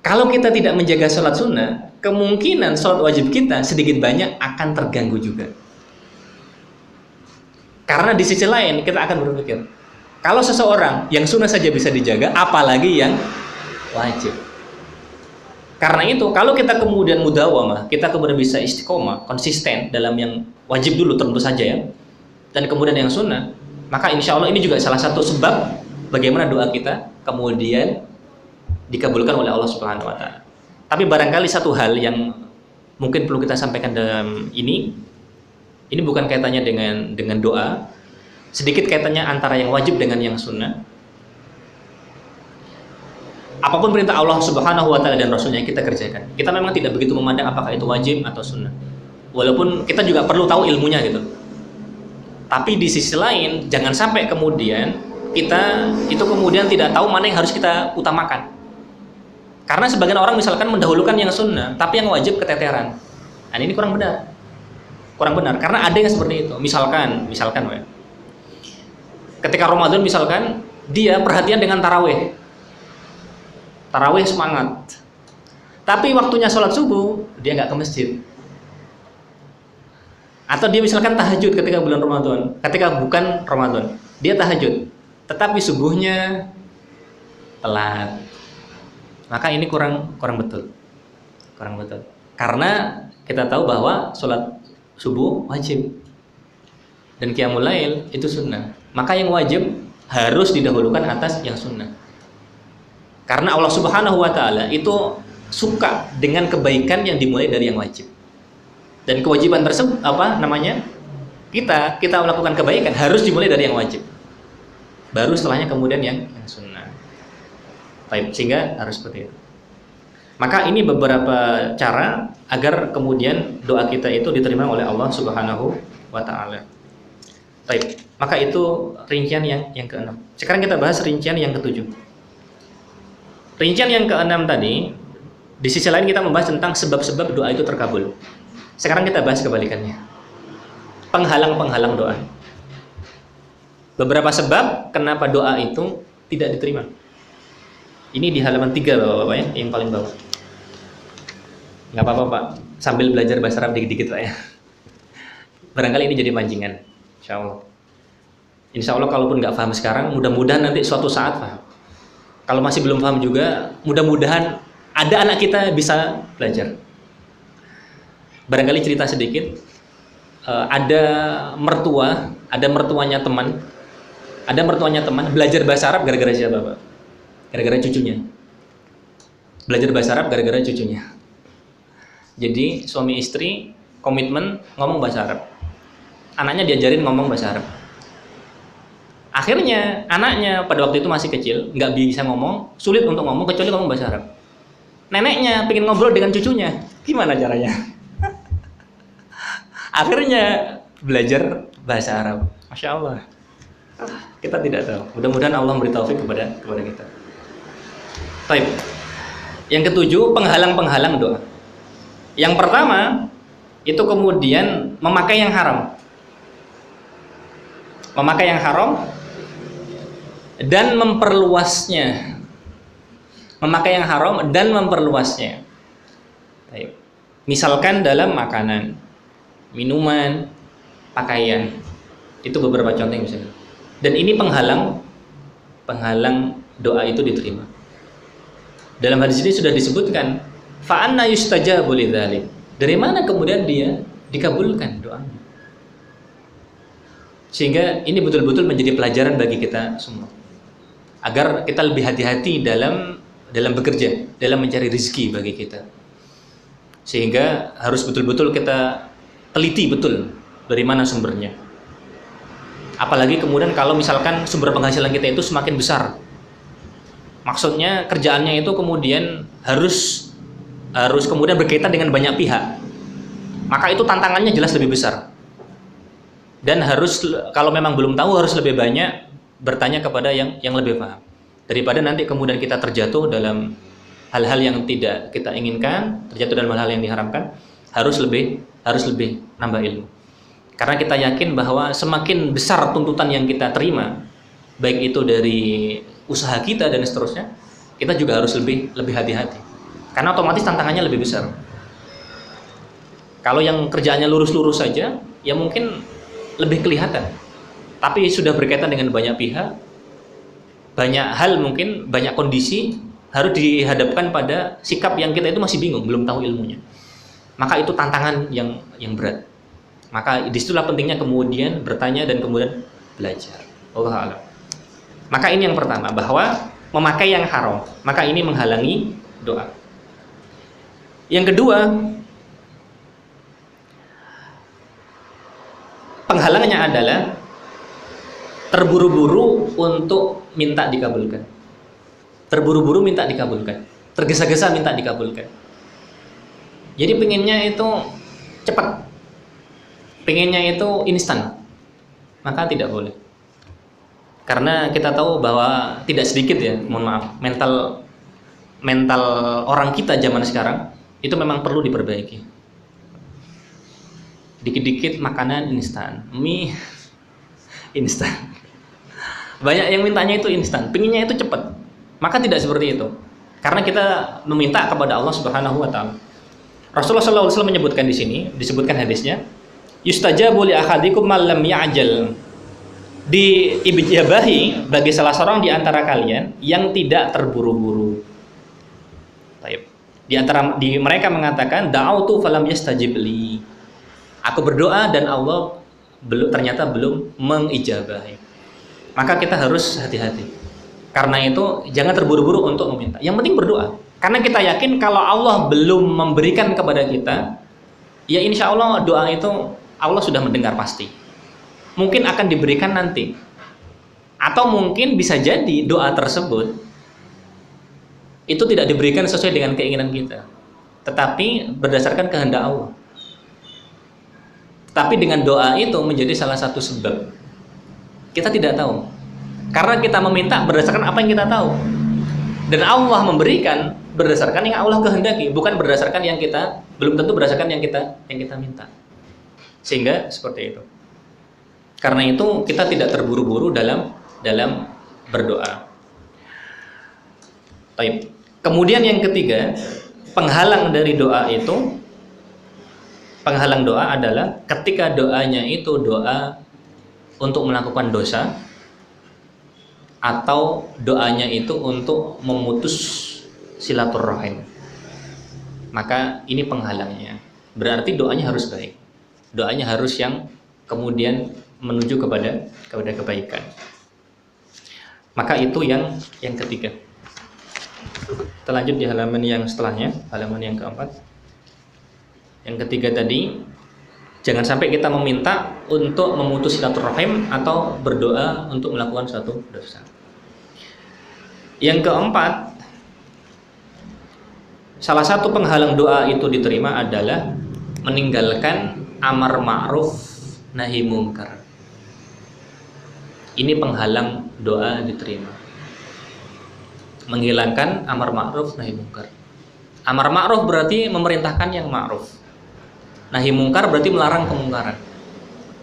Kalau kita tidak menjaga sholat sunnah, kemungkinan sholat wajib kita sedikit banyak akan terganggu juga. Karena di sisi lain kita akan berpikir, kalau seseorang yang sunnah saja bisa dijaga, apalagi yang wajib. Karena itu, kalau kita kemudian mudawamah, kita kemudian bisa istiqomah, konsisten dalam yang wajib dulu tentu saja ya, dan kemudian yang sunnah, maka insya Allah ini juga salah satu sebab bagaimana doa kita kemudian dikabulkan oleh Allah Subhanahu wa Ta'ala. Tapi barangkali satu hal yang mungkin perlu kita sampaikan dalam ini bukan kaitannya dengan doa, sedikit kaitannya antara yang wajib dengan yang sunnah. Apapun perintah Allah Subhanahu wa Ta'ala dan Rasulnya kita kerjakan. Kita memang tidak begitu memandang apakah itu wajib atau sunnah. Walaupun kita juga perlu tahu ilmunya gitu. Tapi di sisi lain jangan sampai kemudian kita itu kemudian tidak tahu mana yang harus kita utamakan. Karena sebagian orang misalkan mendahulukan yang sunnah, tapi yang wajib keteteran. Nah, ini kurang benar. Kurang benar karena ada yang seperti itu. Misalkan ketika Ramadan misalkan dia perhatian dengan tarawih semangat, tapi waktunya sholat subuh dia nggak ke masjid. Atau dia misalkan tahajud ketika bulan Ramadan, ketika bukan Ramadan dia tahajud, tetapi subuhnya telat. Maka ini kurang betul. Karena kita tahu bahwa sholat subuh wajib dan qiyamul lail itu sunnah. Maka yang wajib harus didahulukan atas yang sunnah. Karena Allah Subhanahu wa Ta'ala itu suka dengan kebaikan yang dimulai dari yang wajib. Dan kewajiban tersebut kita melakukan kebaikan harus dimulai dari yang wajib. Baru setelahnya kemudian yang sunnah. Baik, sehingga harus seperti itu. Maka ini beberapa cara agar kemudian doa kita itu diterima oleh Allah Subhanahu wa Ta'ala. Baik, maka itu rincian yang ke-6. Sekarang kita bahas rincian yang ke-7. Rincian yang ke-6 tadi, di sisi lain kita membahas tentang sebab-sebab doa itu terkabul. Sekarang kita bahas kebalikannya. Penghalang-penghalang doa. Beberapa sebab kenapa doa itu tidak diterima. Ini di halaman 3 Bapak-bapak ya, yang paling bawah. Nggak apa-apa Pak, sambil belajar bahasa Arab dikit-dikit Pak ya. Barangkali ini jadi pancingan, insya Allah. Insya Allah kalaupun nggak paham sekarang, mudah-mudahan nanti suatu saat paham. Kalau masih belum paham juga, mudah-mudahan ada anak kita bisa belajar. Barangkali cerita sedikit, ada mertuanya teman belajar bahasa Arab gara-gara siapa Pak? Gara-gara cucunya. Belajar bahasa Arab gara-gara cucunya. Jadi suami istri komitmen ngomong bahasa Arab. Anaknya diajarin ngomong bahasa Arab. Akhirnya anaknya pada waktu itu masih kecil, nggak bisa ngomong, sulit untuk ngomong kecuali ngomong bahasa Arab. Neneknya pengen ngobrol dengan cucunya, gimana caranya? Akhirnya belajar bahasa Arab. Masya Allah. Kita tidak tahu. Mudah-mudahan Allah beri taufik kepada kita. Baik. Yang ke-7, penghalang-penghalang doa. Yang pertama itu kemudian memakai yang haram. Memakai yang haram dan memperluasnya. Memakai yang haram dan memperluasnya. Baik. Misalkan dalam makanan, minuman, pakaian. Itu beberapa contoh yang bisa. Dan ini penghalang doa itu diterima. Dalam hadis ini sudah disebutkan, fa anna yustajabu lidzalik. Dari mana kemudian dia dikabulkan doanya? Sehingga ini betul-betul menjadi pelajaran bagi kita semua. Agar kita lebih hati-hati dalam bekerja, dalam mencari rezeki bagi kita. Sehingga harus betul-betul kita teliti betul dari mana sumbernya. Apalagi kemudian kalau misalkan sumber penghasilan kita itu semakin besar. Maksudnya kerjaannya itu kemudian harus kemudian berkaitan dengan banyak pihak. Maka itu tantangannya jelas lebih besar. Dan harus, kalau memang belum tahu, harus lebih banyak bertanya kepada yang lebih paham. Daripada nanti kemudian kita terjatuh dalam hal-hal yang tidak kita inginkan, terjatuh dalam hal-hal yang diharamkan, harus lebih nambah ilmu. Karena kita yakin bahwa semakin besar tuntutan yang kita terima, baik itu dari usaha kita dan seterusnya, kita juga harus lebih hati-hati. Karena otomatis tantangannya lebih besar. Kalau yang kerjaannya lurus-lurus saja, ya mungkin lebih kelihatan. Tapi sudah berkaitan dengan banyak pihak, banyak hal, mungkin banyak kondisi, harus dihadapkan pada sikap yang kita itu masih bingung, belum tahu ilmunya. Maka itu tantangan yang berat. Maka disitulah pentingnya kemudian bertanya dan kemudian belajar. Allah a'lam. Maka ini yang pertama, bahwa memakai yang haram, maka ini menghalangi doa. Yang kedua, penghalangannya adalah terburu-buru untuk minta dikabulkan. Terburu-buru minta dikabulkan, tergesa-gesa minta dikabulkan. Jadi pengennya itu cepat, pengennya itu instan, maka tidak boleh. Karena kita tahu bahwa tidak sedikit ya, mohon maaf, mental orang kita zaman sekarang itu memang perlu diperbaiki. Dikit-dikit makanan instan, mie instan. Banyak yang mintanya itu instan, pengennya itu cepat. Maka tidak seperti itu. Karena kita meminta kepada Allah Subhanahu wa taala. Rasulullah SAW menyebutkan di sini, disebutkan hadisnya, yustajabu li ahadikum man lam ya'jal. Diijabahi bagi salah seorang di antara kalian yang tidak terburu-buru. Baik. Di mereka mengatakan da'autu falam yastajib li. Aku berdoa dan Allah ternyata belum mengijabahi. Maka kita harus hati-hati. Karena itu jangan terburu-buru untuk meminta. Yang penting berdoa. Karena kita yakin kalau Allah belum memberikan kepada kita, ya insya Allah doa itu Allah sudah mendengar pasti. Mungkin akan diberikan nanti. Atau mungkin bisa jadi doa tersebut itu tidak diberikan sesuai dengan keinginan kita, tetapi berdasarkan kehendak Allah. Tapi dengan doa itu menjadi salah satu sebab. Kita tidak tahu. Karena kita meminta berdasarkan apa yang kita tahu. Dan Allah memberikan berdasarkan yang Allah kehendaki, bukan berdasarkan yang kita, belum tentu berdasarkan yang kita minta. Sehingga seperti itu. Karena itu kita tidak terburu-buru dalam berdoa. Baik. Kemudian yang ketiga, penghalang dari doa itu, penghalang doa adalah ketika doanya itu doa untuk melakukan dosa, atau doanya itu untuk memutus silaturahim. Maka ini penghalangnya. Berarti doanya harus baik. Doanya harus yang kemudian menuju kepada kebaikan. Maka itu yang ketiga. Kita lanjut di halaman yang setelahnya, halaman yang keempat. Yang ketiga tadi, jangan sampai kita meminta untuk memutus silaturahim atau berdoa untuk melakukan suatu dosa. Yang keempat, salah satu penghalang doa itu diterima adalah meninggalkan amar ma'ruf nahi mungkar. Ini penghalang doa diterima. Menghilangkan amar ma'ruf nahi mungkar. Amar ma'ruf berarti memerintahkan yang ma'ruf. Nahi mungkar berarti melarang kemungkaran.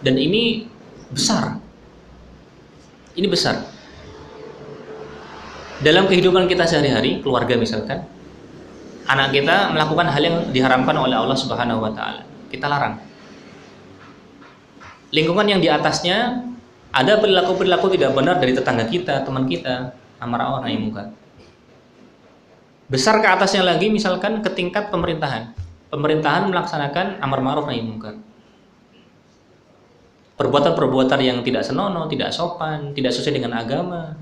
Dan ini besar. Ini besar. Dalam kehidupan kita sehari-hari, keluarga misalkan, anak kita melakukan hal yang diharamkan oleh Allah Subhanahu wa taala, kita larang. lingkungan yang di atasnya ada perilaku-perilaku tidak benar dari tetangga kita, teman kita, amar ma'ruf nahi munkar. Besar ke atasnya lagi misalkan ke tingkat pemerintahan. Pemerintahan melaksanakan amar ma'ruf nahi munkar. Perbuatan-perbuatan yang tidak senonoh, tidak sopan, tidak sesuai dengan agama,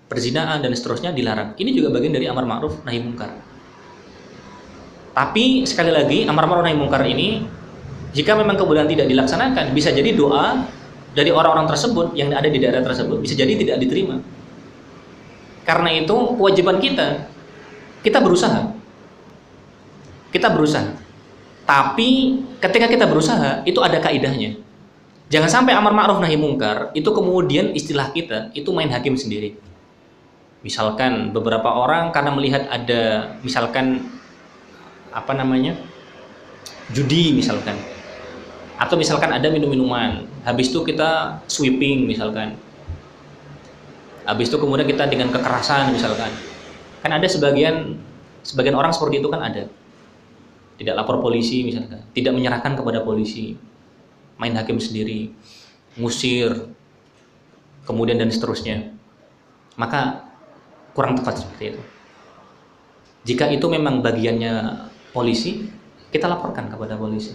perzinaan dan seterusnya dilarang. Ini juga bagian dari amar ma'ruf nahi munkar. Tapi sekali lagi amar ma'ruf nahi munkar ini jika memang kemudian tidak dilaksanakan, bisa jadi doa dari orang-orang tersebut yang ada di daerah tersebut bisa jadi tidak diterima. Karena itu kewajiban kita berusaha. Kita berusaha. Tapi ketika kita berusaha itu ada kaidahnya. Jangan sampai amar ma'ruf nahi munkar itu kemudian istilah kita itu main hakim sendiri. Misalkan beberapa orang karena melihat ada misalkan judi misalkan, atau misalkan ada minum-minuman, habis itu kita sweeping misalkan, habis itu kemudian kita dengan kekerasan misalkan, kan ada sebagian orang seperti itu kan ada, tidak lapor polisi misalkan, tidak menyerahkan kepada polisi, main hakim sendiri, ngusir, kemudian dan seterusnya, maka kurang tepat seperti itu. Jika itu memang bagiannya polisi, kita laporkan kepada polisi.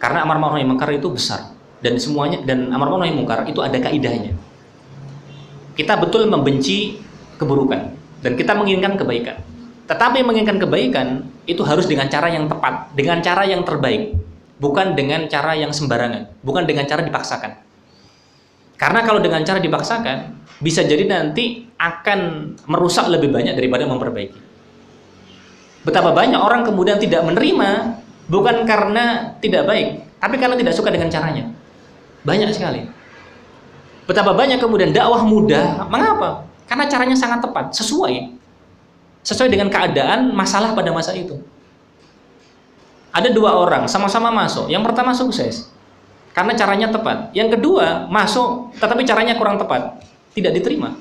Karena amar ma'ruf nahi munkar itu besar dan semuanya, dan amar ma'ruf nahi munkar itu ada kaidahnya. Kita betul membenci keburukan dan kita menginginkan kebaikan. Tetapi menginginkan kebaikan itu harus dengan cara yang tepat, dengan cara yang terbaik, bukan dengan cara yang sembarangan, bukan dengan cara dipaksakan. Karena kalau dengan cara dipaksakan bisa jadi nanti akan merusak lebih banyak daripada memperbaiki. Betapa banyak orang kemudian tidak menerima bukan karena tidak baik, tapi karena tidak suka dengan caranya. Banyak sekali. Betapa banyak kemudian dakwah mudah. Mengapa? Karena caranya sangat tepat, sesuai dengan keadaan masalah pada masa itu. Ada dua orang sama-sama masuk. Yang pertama sukses karena caranya tepat. Yang kedua masuk tetapi caranya kurang tepat, tidak diterima.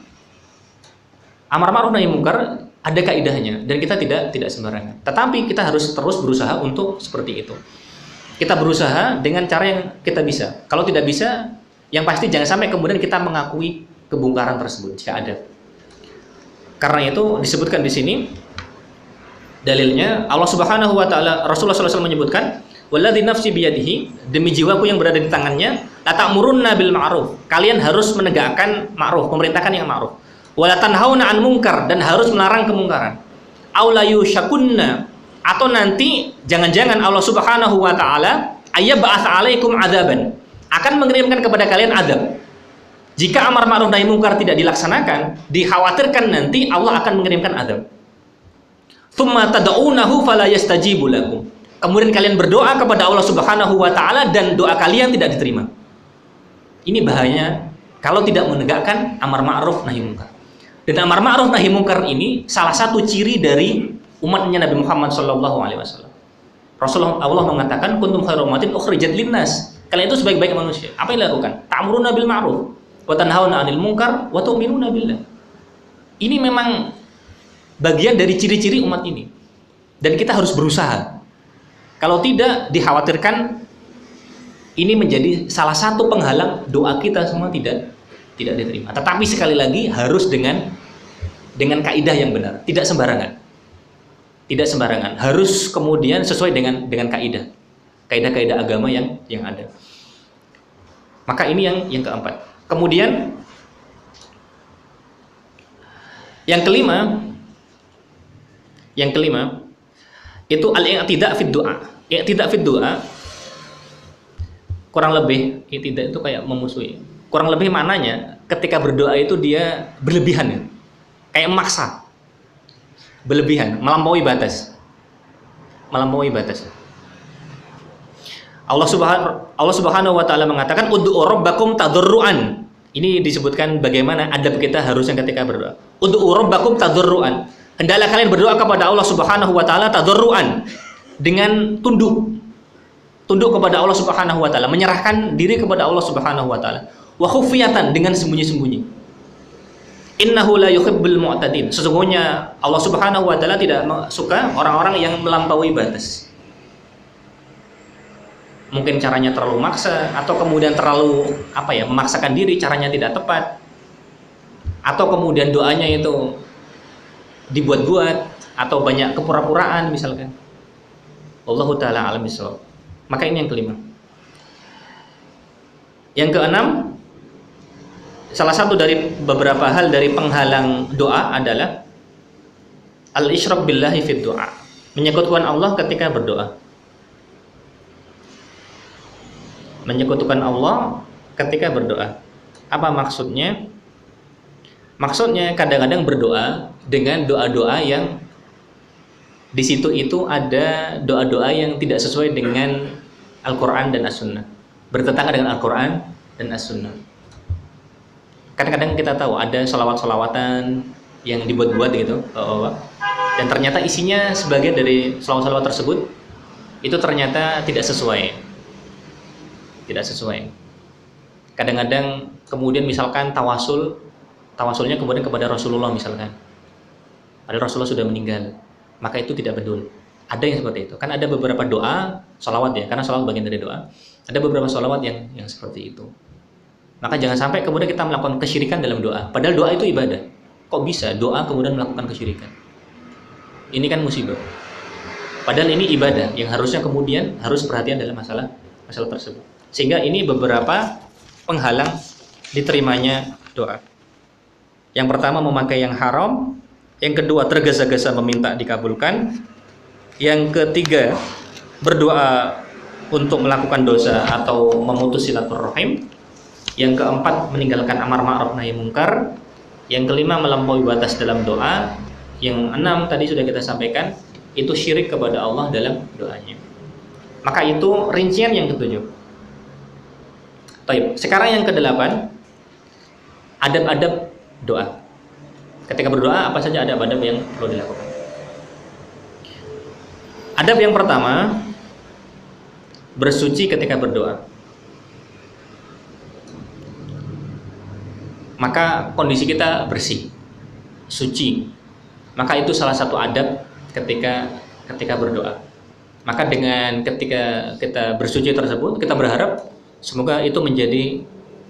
Amar ma'ruf nahi munkar ada kaidahnya dan kita tidak sembarangan. Tetapi kita harus terus berusaha untuk seperti itu. Kita berusaha dengan cara yang kita bisa. Kalau tidak bisa, yang pasti jangan sampai kemudian kita mengakui kebongkaran tersebut jika ada. Karena itu disebutkan di sini dalilnya Allah Subhanahu wa taala, Rasulullah SAW menyebutkan, "Walladzi nafsi biyadihi," demi jiwaku yang berada di tangannya, "la ta'murunna bil ma'ruf." Kalian harus menegakkan ma'ruf, memerintahkan yang ma'ruf. Wala tanhauna 'an munkar, dan harus melarang kemungkaran. Aw la yushakunna, atau nanti jangan-jangan Allah Subhanahu wa taala ayyab'atsa 'alaikum 'adzaban, akan mengirimkan kepada kalian azab. Jika amar ma'ruf nahi munkar tidak dilaksanakan, dikhawatirkan nanti Allah akan mengirimkan azab. Tsumma tad'unahu fala yastajibu lakum. Kemudian kalian berdoa kepada Allah Subhanahu wa taala dan doa kalian tidak diterima. Ini bahayanya kalau tidak menegakkan amar ma'ruf nahi munkar. Dan amar ma'ruf nahi munkar ini salah satu ciri dari umatnya Nabi Muhammad SAW. Rasulullah Allah mengatakan, kuntum khairu ummatin ukhrijat linnas. Kalian itu sebaik-baik manusia. Apa yang dilakukan? Ta'muruna bil ma'ruf wa tanhauna 'anil munkar wa tu'minuna billah. Ini memang bagian dari ciri-ciri umat ini. Dan kita harus berusaha. Kalau tidak, dikhawatirkan ini menjadi salah satu penghalang doa kita semua tidak diterima. Tetapi sekali lagi harus dengan kaidah yang benar, tidak sembarangan. Tidak sembarangan, harus kemudian sesuai dengan kaidah agama yang ada. Maka ini yang keempat. Kemudian yang kelima itu al-i'tida' fid du'a. I'tida' fid du'a kurang lebih i'tida' itu kayak memusuhi. Kurang lebih maknanya ketika berdoa itu dia berlebihan ya. Kayak memaksa. Berlebihan, melampaui batas. Allah Subhanahu wa taala mengatakan ud'u rabbakum tadarruan. Ini disebutkan bagaimana adab kita harusnya ketika berdoa. Ud'u rabbakum tadarruan. Hendaklah kalian berdoa kepada Allah Subhanahu wa taala tadarruan, dengan tunduk kepada Allah Subhanahu wa taala, menyerahkan diri kepada Allah Subhanahu wa taala. Wa khufiyatan, dengan sembunyi-sembunyi. Innahu la yuhibbul mu'tadin. Sesungguhnya Allah Subhanahu wa taala tidak suka orang-orang yang melampaui batas. mungkin caranya terlalu maksa, atau kemudian terlalu memaksakan diri, caranya tidak tepat, atau kemudian doanya itu dibuat-buat atau banyak kepura-puraan misalkan. Wallahu taala alam bissawab. Maka ini yang kelima. Yang keenam, salah satu dari beberapa hal dari penghalang doa adalah al-isyrak billahi fid doa, menyekutukan Allah ketika berdoa. Menyekutukan Allah ketika berdoa. Apa maksudnya? Maksudnya kadang-kadang berdoa dengan doa-doa yang di situ itu ada doa-doa yang tidak sesuai dengan Al-Quran dan As-Sunnah, bertentangan dengan Al-Quran dan As-Sunnah. Kadang-kadang kita tahu ada sholawat-sholawatan yang dibuat-buat gitu, dan ternyata isinya sebagian dari sholawat-sholawat tersebut itu ternyata tidak sesuai. Kadang-kadang kemudian misalkan tawasulnya kemudian kepada Rasulullah misalkan, padahal Rasulullah sudah meninggal, maka itu tidak betul. Ada yang seperti itu. Kan ada beberapa doa sholawat ya, karena sholawat bagian dari doa. Ada beberapa sholawat yang seperti itu. Maka jangan sampai kemudian kita melakukan kesyirikan dalam doa, padahal doa itu ibadah. Kok bisa doa kemudian melakukan kesyirikan? Ini kan musibah. Padahal ini ibadah yang harusnya kemudian harus perhatian dalam masalah tersebut. Sehingga ini beberapa penghalang diterimanya doa. Yang pertama, memakai yang haram. Yang kedua, tergesa-gesa meminta dikabulkan. Yang ketiga, berdoa untuk melakukan dosa atau memutus silaturahim. Yang keempat, meninggalkan amar ma'ruf nahi munkar. Yang kelima, melampaui batas dalam doa. Yang enam, tadi sudah kita sampaikan, itu syirik kepada Allah dalam doanya. Maka itu rincian yang ketujuh. Baik, sekarang yang kedelapan, adab-adab doa. Ketika berdoa, apa saja adab-adab yang perlu dilakukan? Adab yang pertama, bersuci ketika berdoa. Maka kondisi kita bersih, suci. Maka itu salah satu adab ketika berdoa. Maka dengan ketika kita bersuci tersebut, kita berharap semoga itu menjadi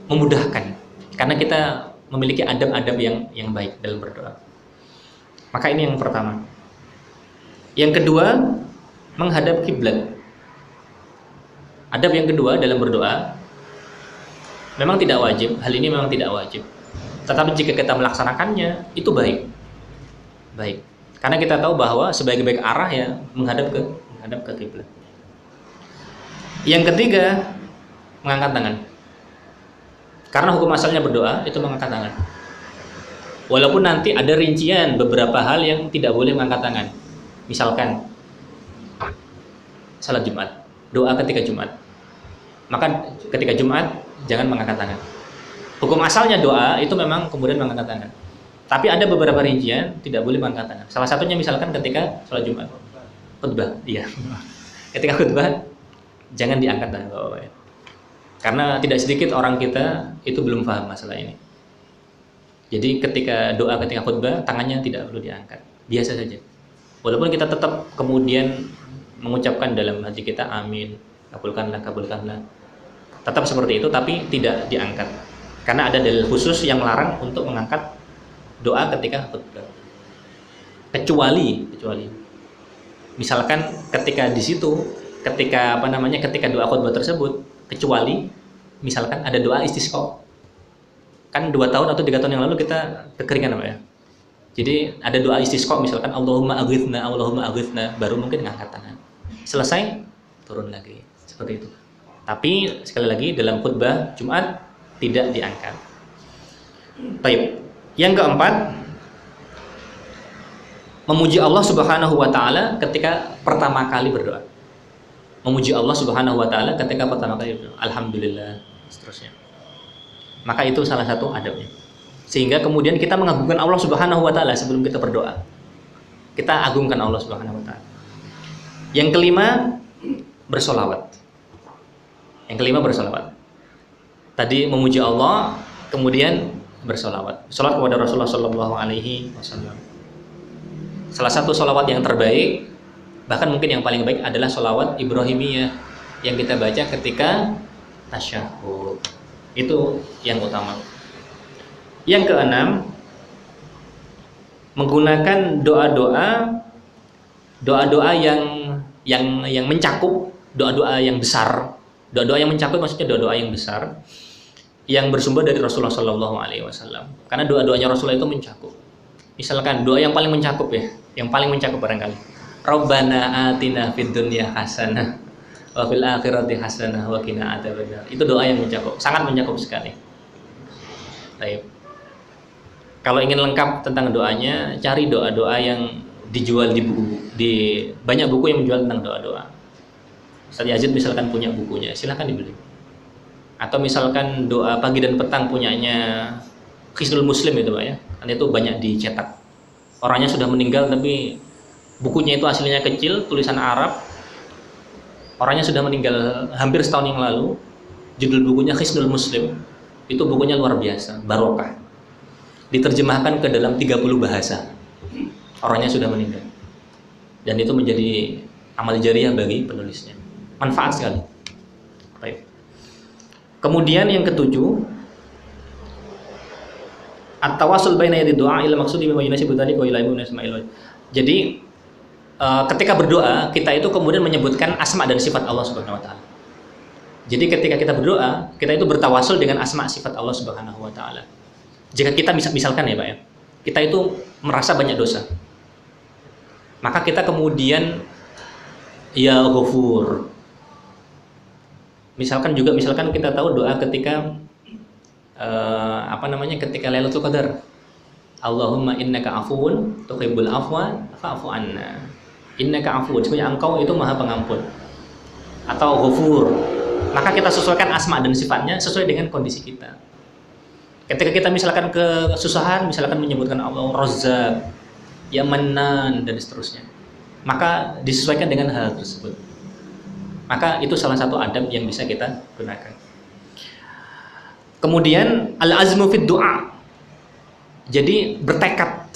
memudahkan, karena kita memiliki adab-adab yang baik dalam berdoa. Maka ini yang pertama. Yang kedua, menghadap kiblat. Adab yang kedua dalam berdoa memang tidak wajib, hal ini memang tidak wajib. Tetapi jika kita melaksanakannya itu baik. Karena kita tahu bahwa sebaik-baik arah ya menghadap ke kiblat. Yang ketiga, mengangkat tangan. Karena hukum asalnya berdoa itu mengangkat tangan. Walaupun nanti ada rincian beberapa hal yang tidak boleh mengangkat tangan. Misalkan salat Jumat, doa ketika Jumat. Maka ketika Jumat jangan mengangkat tangan. Hukum asalnya doa itu memang kemudian mengangkat tangan. Tapi ada beberapa rincian tidak boleh mengangkat tangan. Salah satunya misalkan ketika salat Jumat, khutbah, iya. Ketika khutbah jangan diangkat tangan, Bapak. Karena tidak sedikit orang kita itu belum paham masalah ini. Jadi ketika doa ketika khutbah tangannya tidak perlu diangkat, biasa saja. Walaupun kita tetap kemudian mengucapkan dalam hati kita amin, kabulkanlah. Tetap seperti itu, tapi tidak diangkat. Karena ada dalil khusus yang melarang untuk mengangkat doa ketika khutbah. Kecuali misalkan ketika di situ, ketika doa khutbah tersebut, kecuali misalkan ada doa istisqa. Kan 2 tahun atau 3 tahun yang lalu kita kekeringan apa ya? Jadi ada doa istisqa misalkan Allahumma aghithna, baru mungkin ngangkat tangan. Selesai turun lagi. Seperti itu. Tapi sekali lagi dalam khutbah Jumat tidak diangkat. Baik. Yang keempat, memuji Allah Subhanahu wa taala ketika pertama kali berdoa. Memuji Allah Subhanahu wa taala ketika pertama kali berdoa. Alhamdulillah, seterusnya. Maka itu salah satu adabnya. Sehingga kemudian kita mengagungkan Allah Subhanahu wa taala sebelum kita berdoa. Kita agungkan Allah Subhanahu wa taala. Yang kelima, bersolawat. Tadi memuji Allah, kemudian bersolawat. Solawat kepada Rasulullah Shallallahu Alaihi Wasallam. Salah satu solawat yang terbaik, bahkan mungkin yang paling baik adalah solawat Ibrahimiyah, yang kita baca ketika tasyahud. Itu yang utama. Yang keenam, menggunakan doa-doa yang mencakup, doa-doa yang besar. Doa-doa yang mencakup maksudnya doa-doa yang besar yang bersumber dari Rasulullah Shallallahu Alaihi Wasallam. Karena doa-doanya Rasulullah itu mencakup. Misalkan doa yang paling mencakup ya, yang paling mencakup barangkali. Rabbana atina fid dunya hasanah wa fil akhirati hasanah wa qina adzabannar. Itu doa yang mencakup, sangat mencakup sekali. Baik. Kalau ingin lengkap tentang doanya, cari doa-doa yang dijual di buku, di banyak buku yang menjual tentang doa-doa. Ustaz Yazid misalkan punya bukunya, silahkan dibeli. Atau misalkan doa pagi dan petang punyanya Hisnul Muslim itu Pak ya, kan itu banyak dicetak. Orangnya sudah meninggal tapi bukunya itu aslinya kecil, tulisan Arab. Orangnya sudah meninggal hampir setahun yang lalu. Judul bukunya Hisnul Muslim. Itu bukunya luar biasa, barokah. Diterjemahkan ke dalam 30 bahasa. Orangnya sudah meninggal. Dan itu menjadi amal jariah bagi penulisnya. Manfaat sekali. Baik. Kemudian yang ketujuh, at-tawassul baina yadi du'a ila maqsudi bima yunasibu dzalika wa ila ibnu Ismail. Jadi ketika berdoa, kita itu kemudian menyebutkan asma dan sifat Allah Subhanahu wa taala. Jadi ketika kita berdoa, kita itu bertawasul dengan asma sifat Allah Subhanahu wa taala. Jika kita misalkan ya Pak ya, kita itu merasa banyak dosa, maka kita kemudian ya Ghafur. Misalkan kita tahu doa ketika ketika Lailatul Qadar. Allahumma innaka afuwun tuhibbul afwa fa'fu anna. Innaka afuwun, sebenarnya engkau itu maha pengampun. Atau Ghafur. Maka kita sesuaikan asma dan sifatnya sesuai dengan kondisi kita. Ketika kita misalkan kesusahan, misalkan menyebutkan Allah Razzaq, Ya Mannan dan seterusnya, maka disesuaikan dengan hal tersebut. Maka itu salah satu adab yang bisa kita gunakan. Kemudian al-azmu fid du'a. Jadi bertekad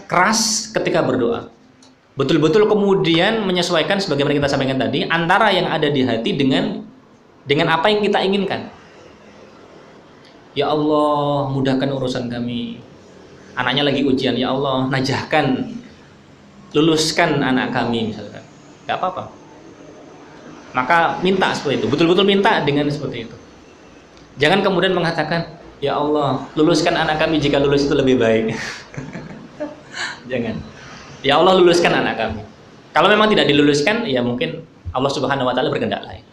keras ketika berdoa. Betul-betul kemudian menyesuaikan sebagaimana kita sampaikan tadi antara yang ada di hati dengan apa yang kita inginkan. Ya Allah, mudahkan urusan kami. Anaknya lagi ujian, ya Allah, najahkan, luluskan anak kami misalkan. Gak apa-apa. Maka minta seperti itu, betul-betul minta dengan seperti itu. Jangan kemudian mengatakan, ya Allah, luluskan anak kami jika lulus itu lebih baik. Jangan. Ya Allah, luluskan anak kami. Kalau memang tidak diluluskan, ya mungkin Allah Subhanahu wa taala berkehendak lain.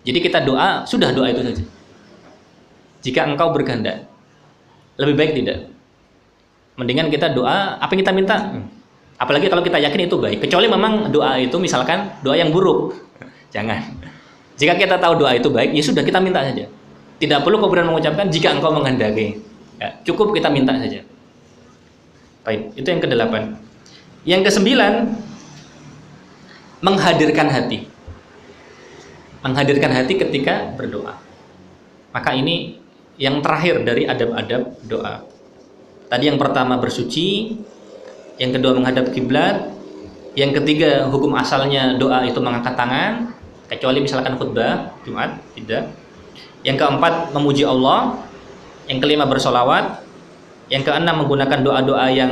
Jadi kita doa, sudah doa itu saja. Jika engkau berkehendak, lebih baik tidak. Mendingan kita doa apa yang kita minta. Apalagi kalau kita yakin itu baik. Kecuali memang doa itu misalkan doa yang buruk. Jangan. Jika kita tahu doa itu baik, ya sudah kita minta saja. Tidak perlu kemudian mengucapkan jika engkau menghendaki. Ya, cukup kita minta saja. Baik, itu yang ke-8. Yang ke-9, menghadirkan hati. Menghadirkan hati ketika berdoa. Maka ini yang terakhir dari adab-adab doa. Tadi yang pertama bersuci, yang kedua menghadap kiblat, yang ketiga hukum asalnya doa itu mengangkat tangan, kecuali misalkan khutbah Jumat, tidak. Yang keempat memuji Allah, yang kelima bersolawat, yang keenam menggunakan doa-doa yang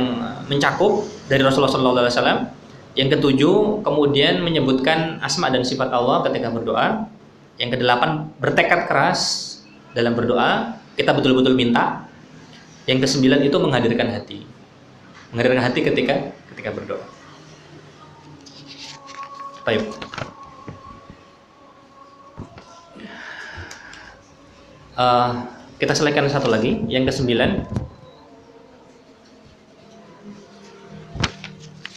mencakup dari Rasulullah SAW, yang ketujuh kemudian menyebutkan asma dan sifat Allah ketika berdoa, yang kedelapan bertekad keras dalam berdoa, kita betul-betul minta, yang kesembilan itu menghadirkan hati ketika berdoa. Baik. Kita selesaikan satu lagi, yang ke-9.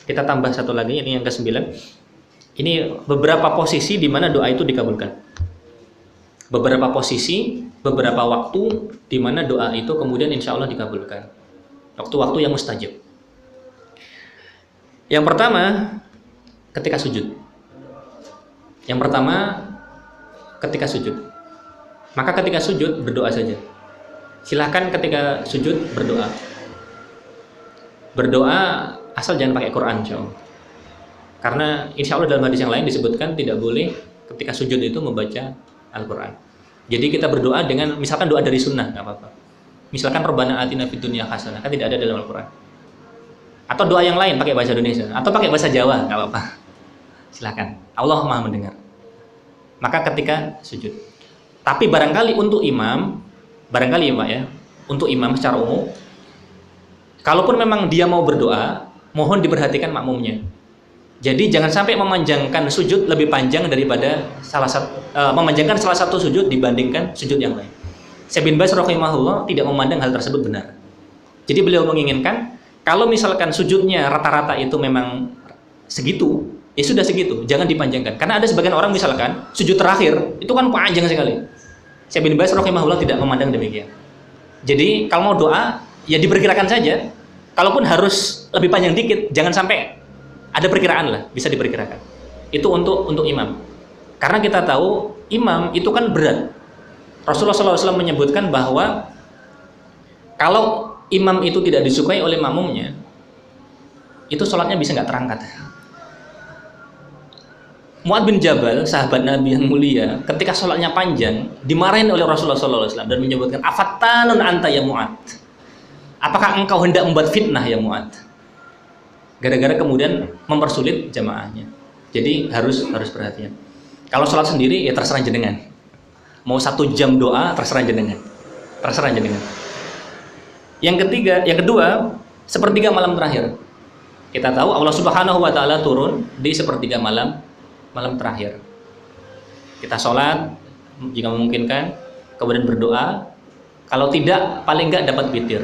Kita tambah satu lagi, ini yang ke-9. Ini beberapa posisi di mana doa itu dikabulkan. Beberapa posisi, beberapa waktu di mana doa itu kemudian insya Allah dikabulkan. Waktu-waktu yang mustajab. Yang pertama, ketika sujud. Yang pertama, ketika sujud. Maka ketika sujud berdoa saja. Silahkan ketika sujud berdoa. Berdoa asal jangan pakai Quran, insya Allah. Karena insya Allah dalam hadis yang lain disebutkan tidak boleh ketika sujud itu membaca Al-Quran. Jadi kita berdoa dengan misalkan doa dari sunnah, nggak apa-apa. Misalkan Rabbana atina fid dunya hasanah, kan tidak ada dalam Al-Quran. Atau doa yang lain pakai bahasa Indonesia atau pakai bahasa Jawa, nggak apa-apa. Silakan. Allah Maha mendengar. Maka ketika sujud. Tapi barangkali untuk imam, barangkali ya Pak ya, untuk imam secara umum, kalaupun memang dia mau berdoa, mohon diperhatikan makmumnya. Jadi jangan sampai memanjangkan sujud lebih panjang daripada memanjangkan salah satu sujud dibandingkan sujud yang lain. Syekh bin Baz rahimahullah tidak memandang hal tersebut benar. Jadi beliau menginginkan kalau misalkan sujudnya rata-rata itu memang segitu, ya sudah segitu, jangan dipanjangkan. Karena ada sebagian orang misalkan sujud terakhir itu kan panjang sekali. Syekh bin Baz rahimahullah tidak memandang demikian. Jadi kalau mau doa ya diperkirakan saja. Kalaupun harus lebih panjang dikit, jangan sampai ada perkiraan lah, bisa diperkirakan. Itu untuk imam. Karena kita tahu imam itu kan berat. Rasulullah SAW menyebutkan bahwa kalau imam itu tidak disukai oleh makmumnya, itu sholatnya bisa nggak terangkat. Mu'adz bin Jabal, sahabat Nabi yang mulia, ketika sholatnya panjang, dimarahin oleh Rasulullah SAW dan menyebutkan, afattanun anta ya Mu'adz. Apakah engkau hendak membuat fitnah ya Mu'adz? Gara-gara kemudian mempersulit jamaahnya. Jadi harus perhatian. Kalau sholat sendiri ya terserah jenengan. Mau 1 jam doa terserah jenengan. Terserah jenengan. Yang kedua, sepertiga malam terakhir. Kita tahu Allah Subhanahu wa taala turun di sepertiga malam terakhir. Kita sholat jika memungkinkan, kemudian berdoa. Kalau tidak, paling enggak dapat witir.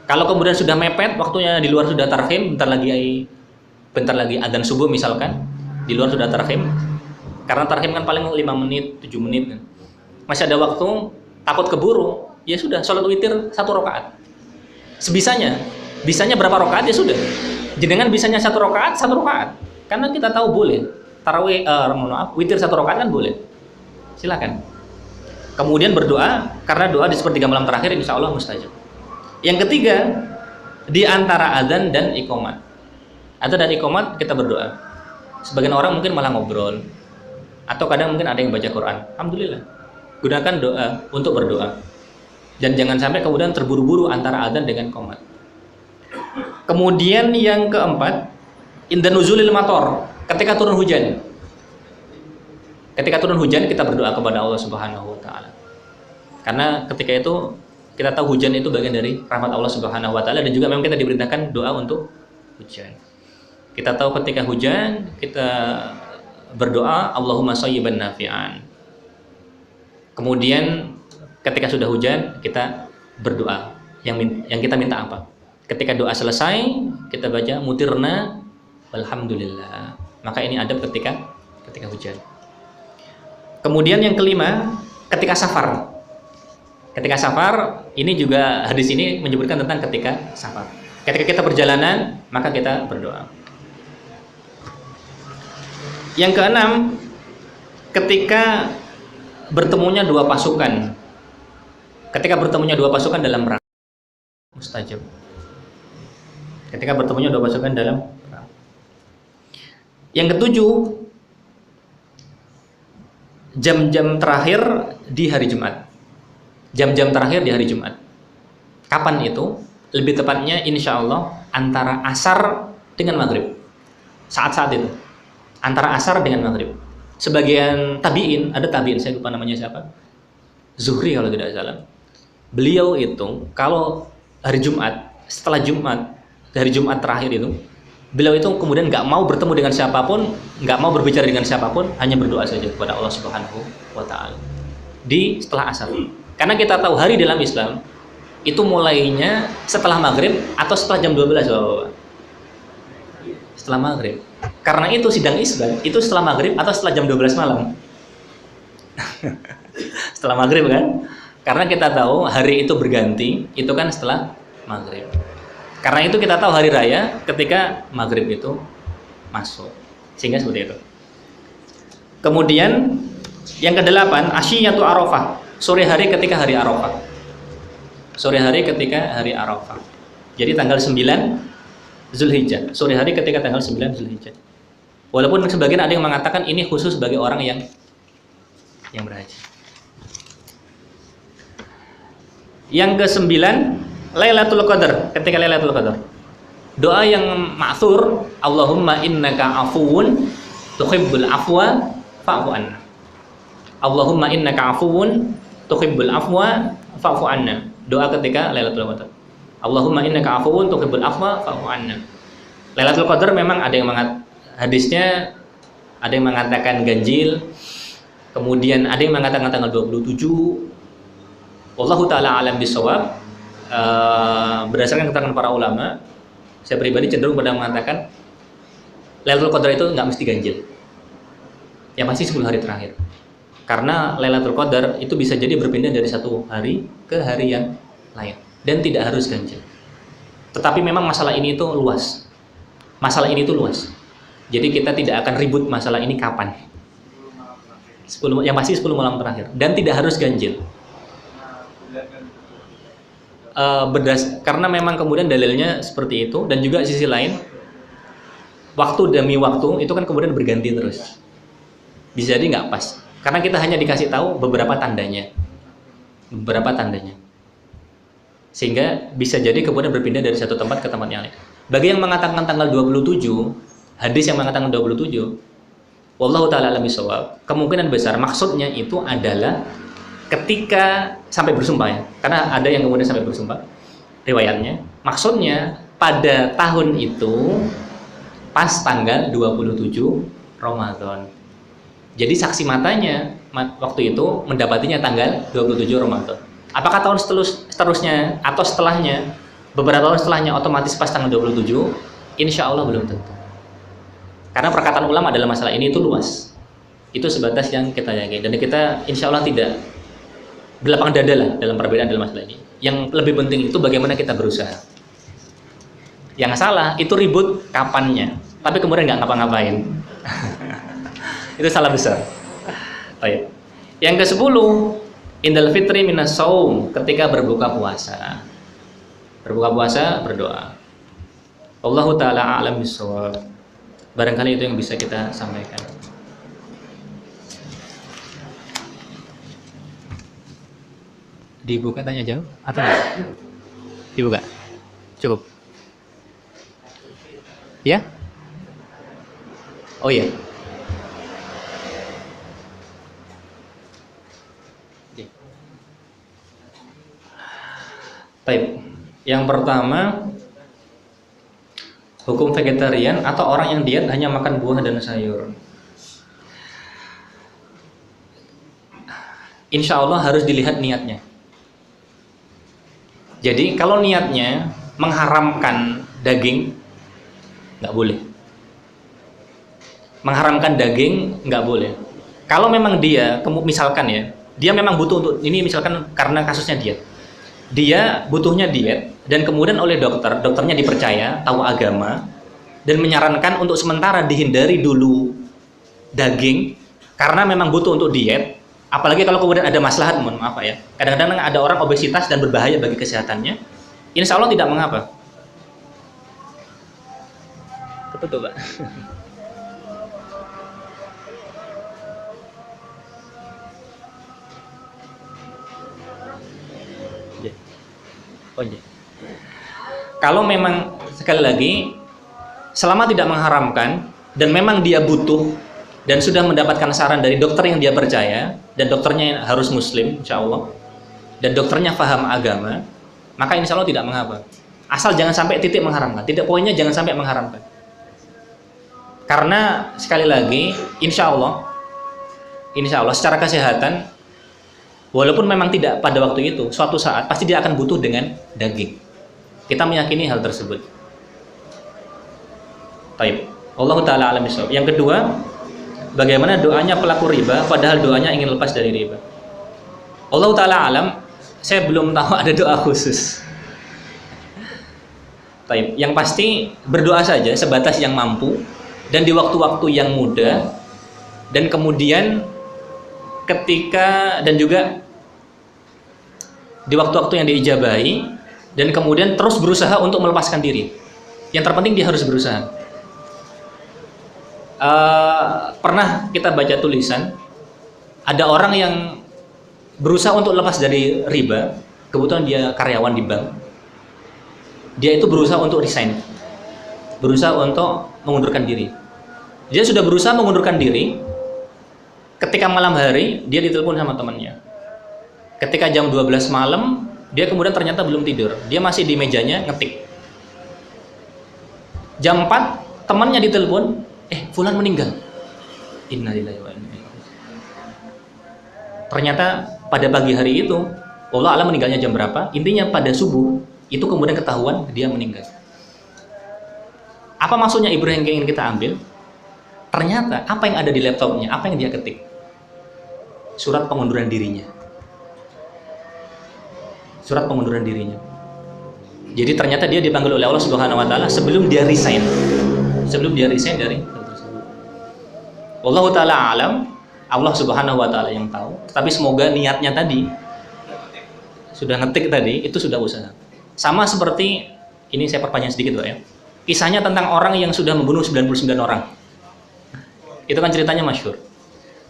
Kalau kemudian sudah mepet, waktunya di luar sudah tarhim, bentar lagi adzan subuh misalkan, di luar sudah tarhim. Karena tarhim kan paling 5 menit, 7 menit. Masih ada waktu, takut keburu, ya sudah sholat witir 1 rakaat. Sebisanya, bisanya berapa rakaat ya sudah. Jenengan bisanya 1 rakaat, 1 rakaat. Karena kita tahu boleh. Tarawih, witir 1 rakaat kan boleh. Silakan. Kemudian berdoa, karena doa di sepertiga malam terakhir insya Allah mustajab. Yang ketiga, di antara adzan dan iqamat. Adzan dan iqamat kita berdoa. Sebagian orang mungkin malah ngobrol. Atau kadang mungkin ada yang baca Quran. Alhamdulillah. Gunakan doa untuk berdoa. Dan jangan sampai kemudian terburu-buru antara adzan dengan iqamat. Kemudian yang keempat, inda nuzulil mator, ketika turun hujan. Ketika turun hujan kita berdoa kepada Allah Subhanahu wa taala. Karena ketika itu kita tahu hujan itu bagian dari rahmat Allah Subhanahu wa taala dan juga memang kita diperintahkan doa untuk hujan. Kita tahu ketika hujan kita berdoa Allahumma shayyiban nafi'an. Kemudian ketika sudah hujan kita berdoa. Yang kita minta apa? Ketika doa selesai kita baca mutirna alhamdulillah. Maka ini adab ketika hujan. Kemudian yang kelima, ketika safar. Ketika safar, ini juga hadis ini menyebutkan tentang ketika safar. Ketika kita perjalanan, maka kita berdoa. Yang keenam, ketika bertemunya 2 pasukan. Ketika bertemunya 2 pasukan dalam perang, mustajab. Ketika bertemunya 2 pasukan dalam perang. Yang ketujuh, jam-jam terakhir di hari Jumat. Jam-jam terakhir di hari Jumat. Kapan itu? Lebih tepatnya insya Allah antara asar dengan maghrib. Saat-saat itu antara asar dengan maghrib. Sebagian tabiin, ada tabiin saya lupa namanya siapa, Zuhri kalau tidak salah. Beliau itu kalau hari Jumat, setelah Jumat, hari Jumat terakhir itu, beliau itu kemudian nggak mau bertemu dengan siapapun, nggak mau berbicara dengan siapapun, hanya berdoa saja kepada Allah Subhanahu wa taala di setelah asar. Karena kita tahu hari dalam Islam itu mulainya setelah maghrib atau setelah jam 12 Bapak-bapak. Setelah maghrib. Karena itu sidang isbat itu setelah maghrib atau setelah jam 12 malam. Setelah maghrib kan? Karena kita tahu hari itu berganti itu kan setelah maghrib. Karena itu kita tahu hari raya ketika maghrib itu masuk. Sehingga seperti itu. Kemudian yang kedelapan, asyiyatu Arafah. Sore hari ketika hari Arafah. Sore hari ketika hari Arafah. Jadi tanggal 9 Zulhijjah, sore hari ketika tanggal 9 Zulhijjah. Walaupun sebagian ada yang mengatakan ini khusus bagi orang yang berhaji. Yang ke-9, Lailatul Qadar. Ketika Lailatul Qadar, doa yang ma'thur, Allahumma innaka afuwun tuhibbul afwa fa'fu anna. Allahumma innaka afuwun tuhibbul afwa fa'fu anna. Doa ketika Lailatul Qadar. Allahumma innaka afuwun tuhibbul afwa fa'fu anna. Lailatul Qadar memang ada yang hadisnya ada yang mengatakan ganjil, kemudian ada yang mengatakan tanggal 27. Wallahu taala alam bisawab. Berdasarkan keterangan para ulama, saya pribadi cenderung pada mengatakan Lailatul Qadar itu nggak mesti ganjil. Yang pasti 10 hari terakhir. Karena Lailatul Qadar itu bisa jadi berpindah dari satu hari ke hari yang lain dan tidak harus ganjil. Tetapi memang masalah ini itu luas. Masalah ini itu luas. Jadi kita tidak akan ribut masalah ini kapan. 10, yang pasti 10 malam terakhir dan tidak harus ganjil. Karena memang kemudian dalilnya seperti itu, dan juga sisi lain waktu demi waktu itu kan kemudian berganti terus, bisa jadi nggak pas karena kita hanya dikasih tahu beberapa tandanya, sehingga bisa jadi kemudian berpindah dari satu tempat ke tempat yang lain. Bagi yang mengatakan tanggal 27, hadis yang mengatakan 27, wallahu ta'ala alam bisawab, kemungkinan besar maksudnya itu adalah ketika sampai bersumpah ya, karena ada yang kemudian sampai bersumpah riwayatnya, maksudnya pada tahun itu pas tanggal 27 Ramadan. Jadi saksi matanya waktu itu mendapatinya tanggal 27 Ramadan. Apakah tahun seterusnya atau setelahnya, beberapa tahun setelahnya otomatis pas tanggal 27? Insya Allah belum tentu. Karena perkataan ulama dalam masalah ini itu luas. Itu sebatas yang kita yakin, dan kita insya Allah tidak berlapang dada lah dalam perbedaan dalam masalah ini. Yang lebih penting itu bagaimana kita berusaha. Yang salah itu ribut kapannya, tapi kemudian nggak ngapa-ngapain. Itu salah besar. Baik. Yang ke-10, Indal fitri minas saum, ketika berbuka puasa. Berbuka puasa, berdoa. Allahu ta'ala a'lam bishawab. Barangkali itu yang bisa kita sampaikan. Dibuka tanya jawab atau enggak? Dibuka. Cukup. Ya? Oh iya. Baik. Yang pertama, hukum vegetarian atau orang yang diet hanya makan buah dan sayur. Insya Allah harus dilihat niatnya. Jadi kalau niatnya mengharamkan daging, nggak boleh. Mengharamkan daging nggak boleh. Kalau memang dia, misalkan ya, dia memang butuh untuk ini, misalkan karena kasusnya diet, dia butuhnya diet dan kemudian oleh dokternya dipercaya, tahu agama, dan menyarankan untuk sementara dihindari dulu daging karena memang butuh untuk diet. Apalagi kalau kemudian ada maslahat, mohon maaf ya, kadang-kadang ada orang obesitas dan berbahaya bagi kesehatannya, insya Allah tidak mengapa. Betul Pak. Oh iya. Kalau memang sekali lagi selama tidak mengharamkan dan memang dia butuh dan sudah mendapatkan saran dari dokter yang dia percaya, dan dokternya harus muslim insya Allah, dan dokternya paham agama, maka insya Allah tidak mengapa. Asal jangan sampai titik mengharamkan, tidak, poinnya jangan sampai mengharamkan. Karena sekali lagi insya Allah secara kesehatan, walaupun memang tidak pada waktu itu, suatu saat pasti dia akan butuh dengan daging. Kita meyakini hal tersebut. Baik, Allah Ta'ala alam bisawab. Yang kedua, bagaimana doanya pelaku riba padahal doanya ingin lepas dari riba. Allah Ta'ala alam, saya belum tahu ada doa khusus. Baik, yang pasti berdoa saja sebatas yang mampu dan di waktu-waktu yang mudah, dan kemudian ketika dan juga di waktu-waktu yang diijabahi, dan kemudian terus berusaha untuk melepaskan diri. Yang terpenting dia harus berusaha. Pernah kita baca tulisan, ada orang yang berusaha untuk lepas dari riba. Kebetulan dia karyawan di bank. Dia itu berusaha untuk resign, berusaha untuk mengundurkan diri. Dia sudah berusaha mengundurkan diri. Ketika malam hari dia ditelepon sama temannya. Ketika jam 12 malam dia kemudian ternyata belum tidur. Dia masih di mejanya ngetik. Jam 4 temannya ditelepon, fulan meninggal. Innalillahi wa inna ilaihi raji'un. Ternyata pada pagi hari itu, Allah alam meninggalnya jam berapa? Intinya pada subuh itu kemudian ketahuan dia meninggal. Apa maksudnya ibrah yang ingin kita ambil? Ternyata apa yang ada di laptopnya, apa yang dia ketik? Surat pengunduran dirinya. Surat pengunduran dirinya. Jadi ternyata dia dipanggil oleh Allah Subhanahu wa taala sebelum dia resign. Sebelum dia resign dari tersebut. Wallahu taala alam, Allah Subhanahu wa taala yang tahu. Tapi semoga niatnya tadi sudah ngetik tadi itu sudah usaha. Sama seperti ini, saya perpanjang sedikit Pak ya. Kisahnya tentang orang yang sudah membunuh 99 orang. Itu kan ceritanya masyhur.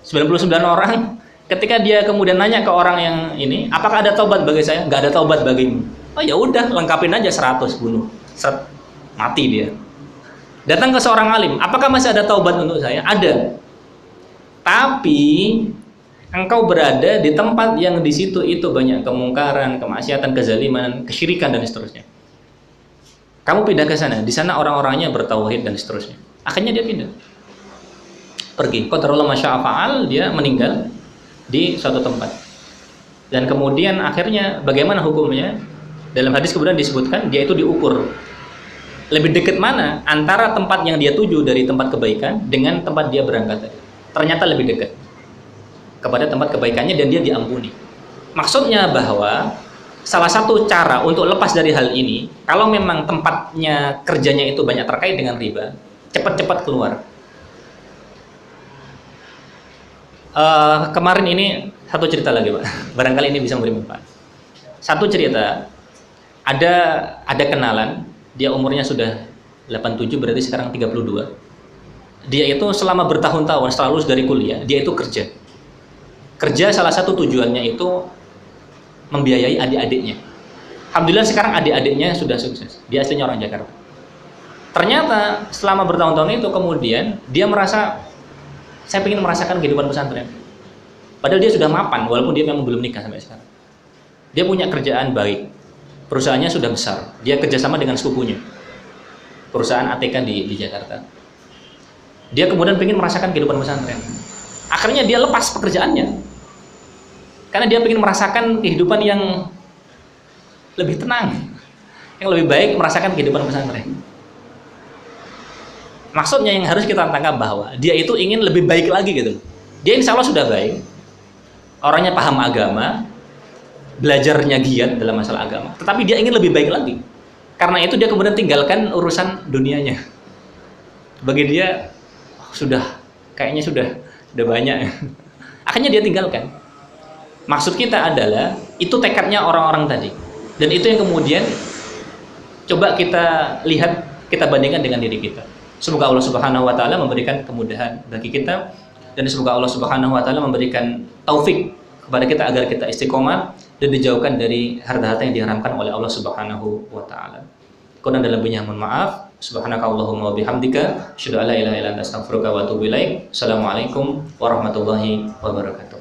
99 orang, ketika dia kemudian nanya ke orang yang ini, apakah ada taubat bagi saya? Nggak ada taubat bagimu. Oh ya udah, lengkapin aja 100 bunuh. Mati dia. Datang ke seorang alim, apakah masih ada taubat untuk saya? Ada. Tapi engkau berada di tempat yang di situ itu banyak kemungkaran, kemaksiatan, kezaliman, kesyirikan dan seterusnya. Kamu pindah ke sana, di sana orang-orangnya bertauhid dan seterusnya. Akhirnya dia pindah. Pergi. Qadarullah masya'a fa'al, dia meninggal di suatu tempat. Dan kemudian akhirnya bagaimana hukumnya? Dalam hadis kemudian disebutkan dia itu diukur lebih dekat mana antara tempat yang dia tuju dari tempat kebaikan dengan tempat dia berangkat tadi. Ternyata lebih dekat kepada tempat kebaikannya dan dia diampuni. Maksudnya bahwa salah satu cara untuk lepas dari hal ini, kalau memang tempatnya kerjanya itu banyak terkait dengan riba, cepat-cepat keluar. Kemarin ini satu cerita lagi Pak, barangkali ini bisa memberi manfaat. Satu cerita, ada kenalan, dia umurnya sudah 87, berarti sekarang 32. Dia itu selama bertahun-tahun setelah lulus dari kuliah, dia itu kerja. Kerja salah satu tujuannya itu membiayai adik-adiknya. Alhamdulillah sekarang adik-adiknya sudah sukses. Dia aslinya orang Jakarta. Ternyata selama bertahun-tahun itu kemudian dia merasa, saya ingin merasakan kehidupan pesantren. Padahal dia sudah mapan, walaupun dia memang belum nikah sampai sekarang. Dia punya kerjaan baik, perusahaannya sudah besar. Dia kerjasama dengan sepupunya, perusahaan ATK di Jakarta. Dia kemudian ingin merasakan kehidupan pesantren. Akhirnya dia lepas pekerjaannya, karena dia ingin merasakan kehidupan yang lebih tenang, yang lebih baik, merasakan kehidupan pesantren. Maksudnya yang harus kita tangkap bahwa dia itu ingin lebih baik lagi gitu. Dia insya Allah sudah baik, orangnya paham agama, belajarnya giat dalam masalah agama, tetapi dia ingin lebih baik lagi. Karena itu dia kemudian tinggalkan urusan dunianya. Bagi dia kayaknya sudah banyak. Akhirnya dia tinggalkan. Maksud kita adalah itu tekadnya orang-orang tadi, dan itu yang kemudian coba kita lihat, kita bandingkan dengan diri kita. Semoga Allah Subhanahu wa taala memberikan kemudahan bagi kita, dan semoga Allah Subhanahu wa taala memberikan taufik kepada kita agar kita istiqomah dan dijauhkan dari harta-harta yang diharamkan oleh Allah Subhanahu wa taala. Kurang dalam lebihnya mohon maaf. Subhanakallahumma wa bihamdika asyhadu an la ilaha illa anta astaghfiruka wa atubu ilaik. Assalamualaikum warahmatullahi wabarakatuh.